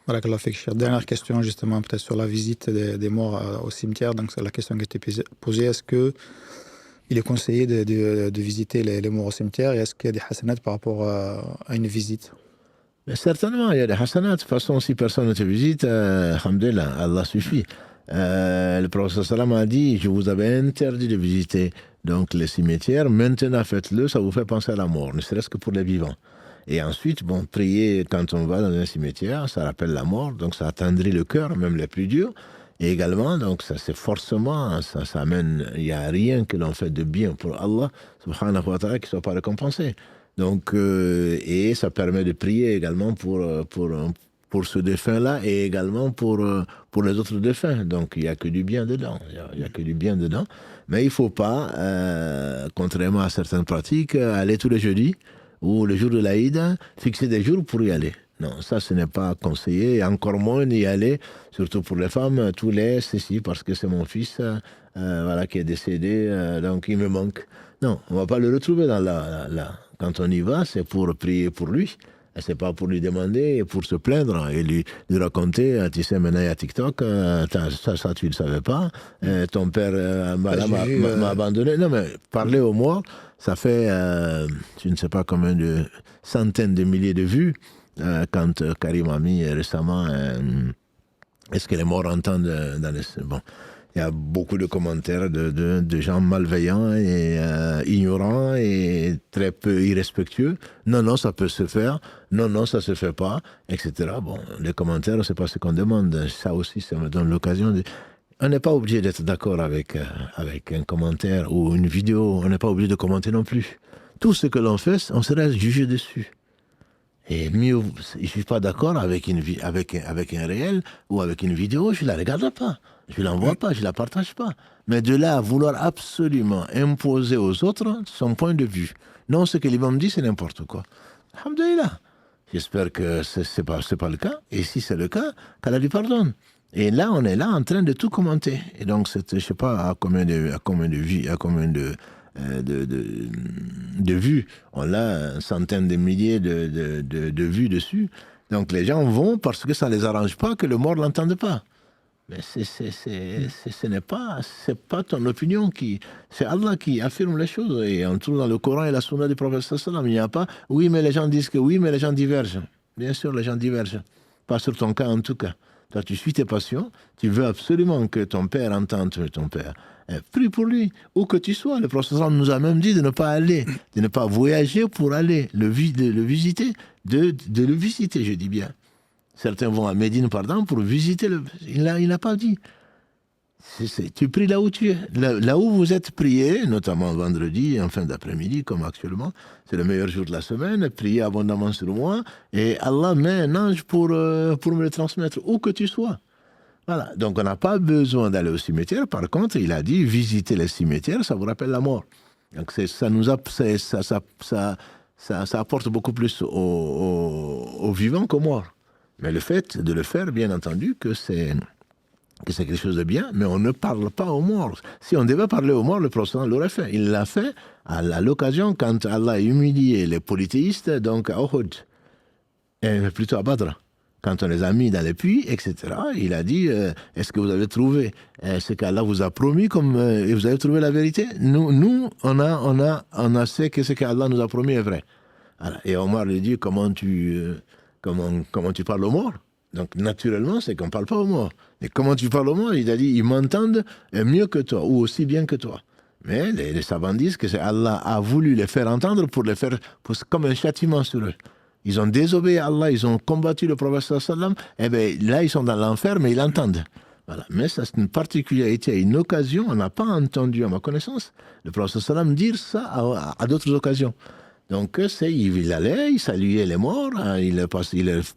Barakallah fik, Cheikh. Dernière question justement peut-être sur la visite des morts au cimetière. Donc c'est la question qui a été posée, est-ce que il est conseillé de visiter les morts au cimetière, et est-ce qu'il y a des hasanats par rapport à une visite? Mais certainement, il y a des hasanats. De toute façon, si personne ne te visite, alhamdulillah, Allah suffit. Le prophète sallam a dit, je vous avais interdit de visiter donc les cimetières, maintenant faites-le, ça vous fait penser à la mort, ne serait-ce que pour les vivants. Et ensuite, bon, prier quand on va dans un cimetière, ça rappelle la mort, donc ça attendrit le cœur, même les plus durs. Et également, donc ça c'est forcément, ça amène, il n'y a rien que l'on fait de bien pour Allah, subhanahu wa ta'ala, qui ne soit pas récompensé. Donc, et ça permet de prier également pour ce défunt-là, et également pour les autres défunts. Donc, il n'y a que du bien dedans. Il y a que du bien dedans. Mais il ne faut pas, contrairement à certaines pratiques, aller tous les jeudis ou le jour de l'Aïd, fixer des jours pour y aller. Non, ça, ce n'est pas conseillé. Et encore moins y aller, surtout pour les femmes, tous les ceci, parce que c'est mon fils voilà, qui est décédé, donc il me manque. Non, on ne va pas le retrouver dans quand on y va, c'est pour prier pour lui. C'est pas pour lui demander et pour se plaindre et lui raconter, tu sais, maintenant il y a TikTok, ça tu ne le savais pas, ton père m'a abandonné. Non, mais parler aux morts, ça fait, je ne sais pas combien de centaines de milliers de vues, quand Karim a mis récemment, est-ce que les morts entendent dans les... Bon. Il y a beaucoup de commentaires de gens malveillants et ignorants et très peu irrespectueux. Non, ça peut se faire. Non, ça se fait pas, etc. Bon, les commentaires, c'est pas ce qu'on demande. Ça aussi, ça me donne l'occasion de... On n'est pas obligé d'être d'accord avec un commentaire ou une vidéo. On n'est pas obligé de commenter non plus. Tout ce que l'on fait, on serait jugé dessus. Et mieux, je ne suis pas d'accord avec un réel ou avec une vidéo, je ne la regarde pas. Je ne l'envoie pas, je ne la partage pas. Mais de là à vouloir absolument imposer aux autres son point de vue. Non, ce que l'imam dit, c'est n'importe quoi. Alhamdulillah. J'espère que ce n'est pas le cas. Et si c'est le cas, qu'Allah lui pardonne. Et là, on est là en train de tout commenter. Et donc, je ne sais pas à combien de vues, de vues. On a une centaine de milliers de vues dessus. Donc, les gens vont parce que ça ne les arrange pas que le mort ne l'entende pas. Mais ce n'est pas ton opinion c'est Allah qui affirme les choses. Et on trouve dans le Coran et la Sunna du prophète sallam, il n'y a pas, oui, mais les gens disent que oui, mais les gens divergent. Bien sûr, les gens divergent. Pas sur ton cas, en tout cas. Toi, tu suis tes passions, tu veux absolument que ton père entende ton père. Prie pour lui, où que tu sois. Le prophète sallam nous a même dit de ne pas aller, de ne pas voyager pour aller le visiter, de le visiter, je dis bien. Certains vont à Médine, pardon, pour visiter. Il n'a pas dit. Tu pries là où tu es. Là où vous êtes prié, notamment vendredi, en fin d'après-midi, comme actuellement, c'est le meilleur jour de la semaine. Priez abondamment sur moi. Et Allah met un ange pour me le transmettre, où que tu sois. Voilà. Donc, on n'a pas besoin d'aller au cimetière. Par contre, il a dit, visiter les cimetières, ça vous rappelle la mort. Donc, ça apporte beaucoup plus aux vivants qu'aux morts. Mais le fait de le faire, bien entendu, que c'est quelque chose de bien, mais on ne parle pas aux morts. Si on devait parler aux morts, le prophète l'aurait fait. Il l'a fait à l'occasion quand Allah a humilié les polythéistes, donc à Uhud, et plutôt à Badr. Quand on les a mis dans les puits, etc., il a dit, est-ce que vous avez trouvé ce qu'Allah vous a promis et vous avez trouvé la vérité? Nous, on a ce que ce qu'Allah nous a promis est vrai. Voilà. Et Omar lui dit, comment tu parles aux morts? Donc, naturellement, c'est qu'on ne parle pas aux morts. Et comment tu parles aux morts? Il a dit, ils m'entendent mieux que toi, ou aussi bien que toi. Mais les savants disent que Allah a voulu les faire entendre pour les faire comme un châtiment sur eux. Ils ont désobéi à Allah, ils ont combattu le prophète sallam, et bien là, ils sont dans l'enfer, mais ils l'entendent. Voilà. Mais ça, c'est une particularité, à une occasion, on n'a pas entendu, à ma connaissance, le prophète sallam dire ça à d'autres occasions. Donc, il allait, il saluait les morts, hein, il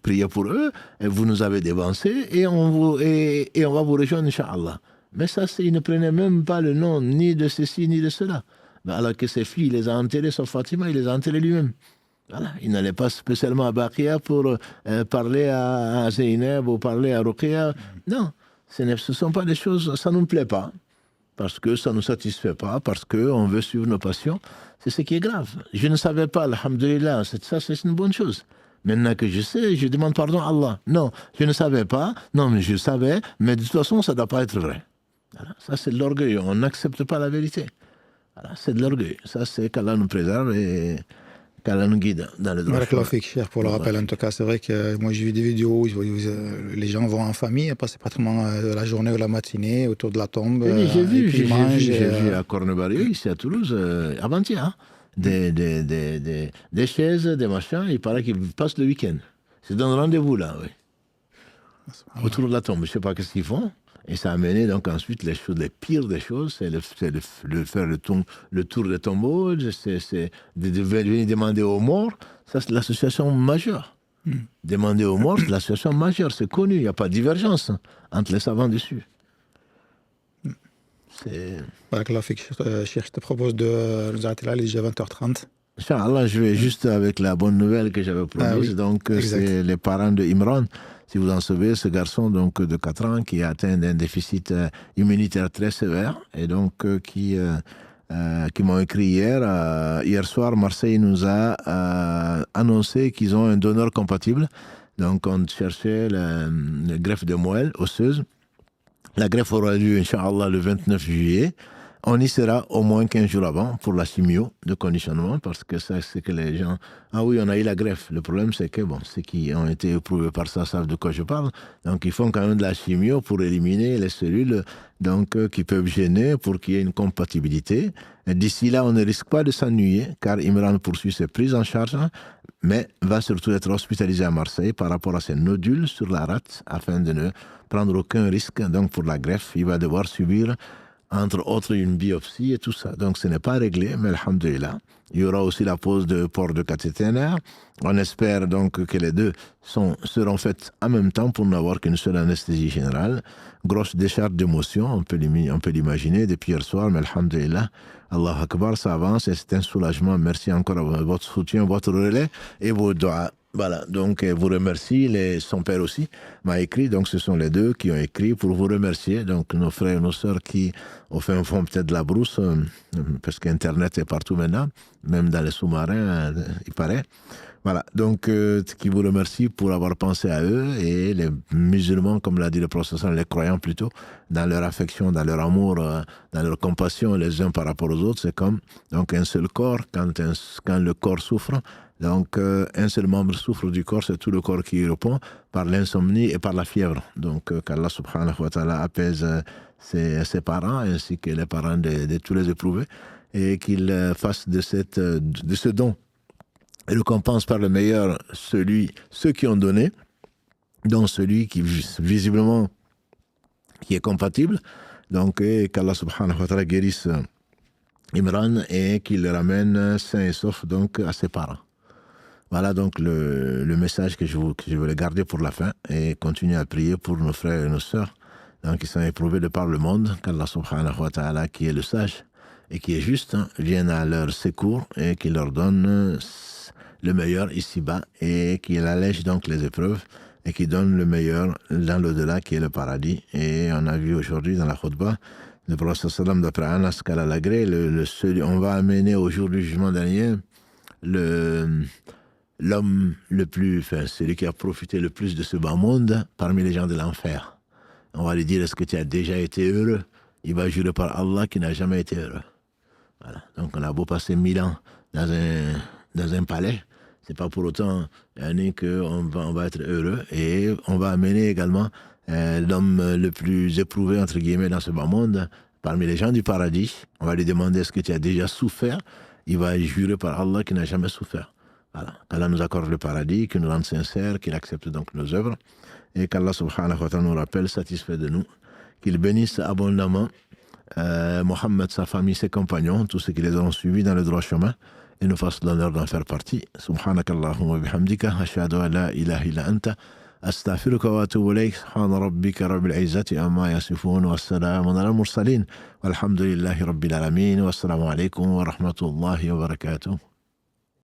priait pour eux, et vous nous avez dévancés, et on va vous rejoindre, Inch'Allah. Mais ça, il ne prenait même pas le nom ni de ceci, ni de cela. Mais alors que ses filles, il les a enterrés, sauf Fatima, il les a enterrés lui-même. Voilà. Il n'allait pas spécialement à Baqiya pour parler à Zeynep ou parler à Ruqayya. Non, ce ne sont pas des choses, ça ne nous plaît pas. Parce que ça ne nous satisfait pas, parce qu'on veut suivre nos passions. C'est ce qui est grave. Je ne savais pas, alhamdoulilah, ça c'est une bonne chose. Maintenant que je sais, je demande pardon à Allah. Non, je ne savais pas, non mais je savais, mais de toute façon ça ne doit pas être vrai. Voilà. Ça c'est de l'orgueil, on n'accepte pas la vérité. Voilà, c'est de l'orgueil. Ça c'est qu'Allah nous préserve et qu'Allah nous guide dans le droit. Barakallahu fik, cher, pour le rappel. En tout cas, c'est vrai que moi j'ai vu des vidéos où les gens vont en famille, passent pratiquement la journée ou la matinée autour de la tombe. Oui, j'ai vu à Cornebarieux, ici à Toulouse, avant-hier, hein, des chaises, des machins, il paraît qu'ils passent le week-end. C'est dans un rendez-vous là, oui. Autour de la tombe, je ne sais pas qu'est-ce qu'ils font. Et ça a amené donc ensuite les pires des choses, c'est de faire le tour des tombeaux, c'est de venir demander aux morts. Ça, c'est l'association majeure. Demander aux morts, c'est l'association majeure, c'est connu, il n'y a pas de divergence entre les savants dessus. Barakallahu fik, cher, je te propose de nous arrêter là, il est déjà 20h30. Inch'Allah, je vais juste avec la bonne nouvelle que j'avais promise. Oui, donc, c'est les parents de Imran. Si vous en savez, ce garçon donc, de 4 ans qui a atteint un déficit immunitaire très sévère et donc qui m'ont écrit hier soir, Marseille nous a annoncé qu'ils ont un donneur compatible. Donc, on cherchait la greffe de moelle osseuse. La greffe aura lieu, Inch'Allah, le 29 juillet. On y sera au moins 15 jours avant pour la chimio de conditionnement parce que ça, c'est que les gens... Ah oui, on a eu la greffe. Le problème, c'est que, bon, ceux qui ont été éprouvés par ça savent de quoi je parle. Donc, ils font quand même de la chimio pour éliminer les cellules donc, qui peuvent gêner pour qu'il y ait une compatibilité. Et d'ici là, on ne risque pas de s'ennuyer car Imran poursuit ses prises en charge, mais va surtout être hospitalisé à Marseille par rapport à ses nodules sur la rate afin de ne prendre aucun risque. Donc, pour la greffe, il va devoir subir entre autres une biopsie et tout ça. Donc ce n'est pas réglé, mais alhamdoulilah. Il y aura aussi la pose de port de cathéter. On espère donc que les deux seront faites en même temps pour n'avoir qu'une seule anesthésie générale. Grosse décharge d'émotions, on peut l'imaginer depuis hier soir, mais alhamdoulilah, Allah Akbar, ça avance et c'est un soulagement. Merci encore à votre soutien, votre relais et vos doigts. Voilà, donc vous remercie, son père aussi m'a écrit, donc ce sont les deux qui ont écrit pour vous remercier, donc nos frères et nos sœurs qui ont fait un fond peut-être de la brousse, parce qu'Internet est partout maintenant, même dans les sous-marins, il paraît. Voilà, donc qui vous remercie pour avoir pensé à eux et les musulmans, comme l'a dit le prophète, les croyants plutôt, dans leur affection, dans leur amour, dans leur compassion les uns par rapport aux autres, c'est comme donc un seul corps, quand le corps souffre. Donc, un seul membre souffre du corps, c'est tout le corps qui répond par l'insomnie et par la fièvre. Donc, qu'Allah subhanahu wa ta'ala apaise ses parents ainsi que les parents de tous les éprouvés et qu'il fasse de ce don récompense par le meilleur ceux qui ont donné, dont celui qui visiblement qui est compatible. Donc, qu'Allah subhanahu wa ta'ala guérisse Imran et qu'il le ramène sain et sauf donc à ses parents. Voilà donc le message que je voulais garder pour la fin et continuer à prier pour nos frères et nos sœurs donc, qui sont éprouvés de par le monde, qu'Allah subhanahu wa ta'ala, qui est le sage et qui est juste, vienne à leur secours et qu'il leur donne le meilleur ici-bas et qu'il allège donc les épreuves et qu'il donne le meilleur dans l'au-delà qui est le paradis. Et on a vu aujourd'hui dans la khutbah, le prophète sallam d'après Anas Kalalagré, on va amener au jour du jugement dernier l'homme le plus, celui qui a profité le plus de ce bas monde parmi les gens de l'enfer. On va lui dire, est-ce que tu as déjà été heureux? Il va jurer par Allah qu'il n'a jamais été heureux. Voilà. Donc on a beau passer 1000 ans dans un palais, c'est pas pour autant qu'on va être heureux. Et on va amener également l'homme le plus éprouvé, entre guillemets, dans ce bas monde, parmi les gens du paradis. On va lui demander, est-ce que tu as déjà souffert? Il va jurer par Allah qu'il n'a jamais souffert. Voilà. Qu'Allah nous accorde le paradis, qu'il nous rende sincères, qu'il accepte donc nos œuvres, et qu'Allah subhanahu wa ta'ala nous rappelle, satisfait de nous, qu'il bénisse abondamment Mohammed, sa famille, ses compagnons, tous ceux qui les ont suivis dans le droit chemin, et nous fasse l'honneur d'en faire partie. Subhanakallahumma bihamdika, ashhadu an la ilaha illa anta, astaghfiruka wa atubu ilayk, subhana rabbika rabbil izzati amma yasifun, wa salamun ala al-mursalin, walhamdulillahi rabbil alamin, wa assalamu alaykum wa rahmatullahi wa barakatuh.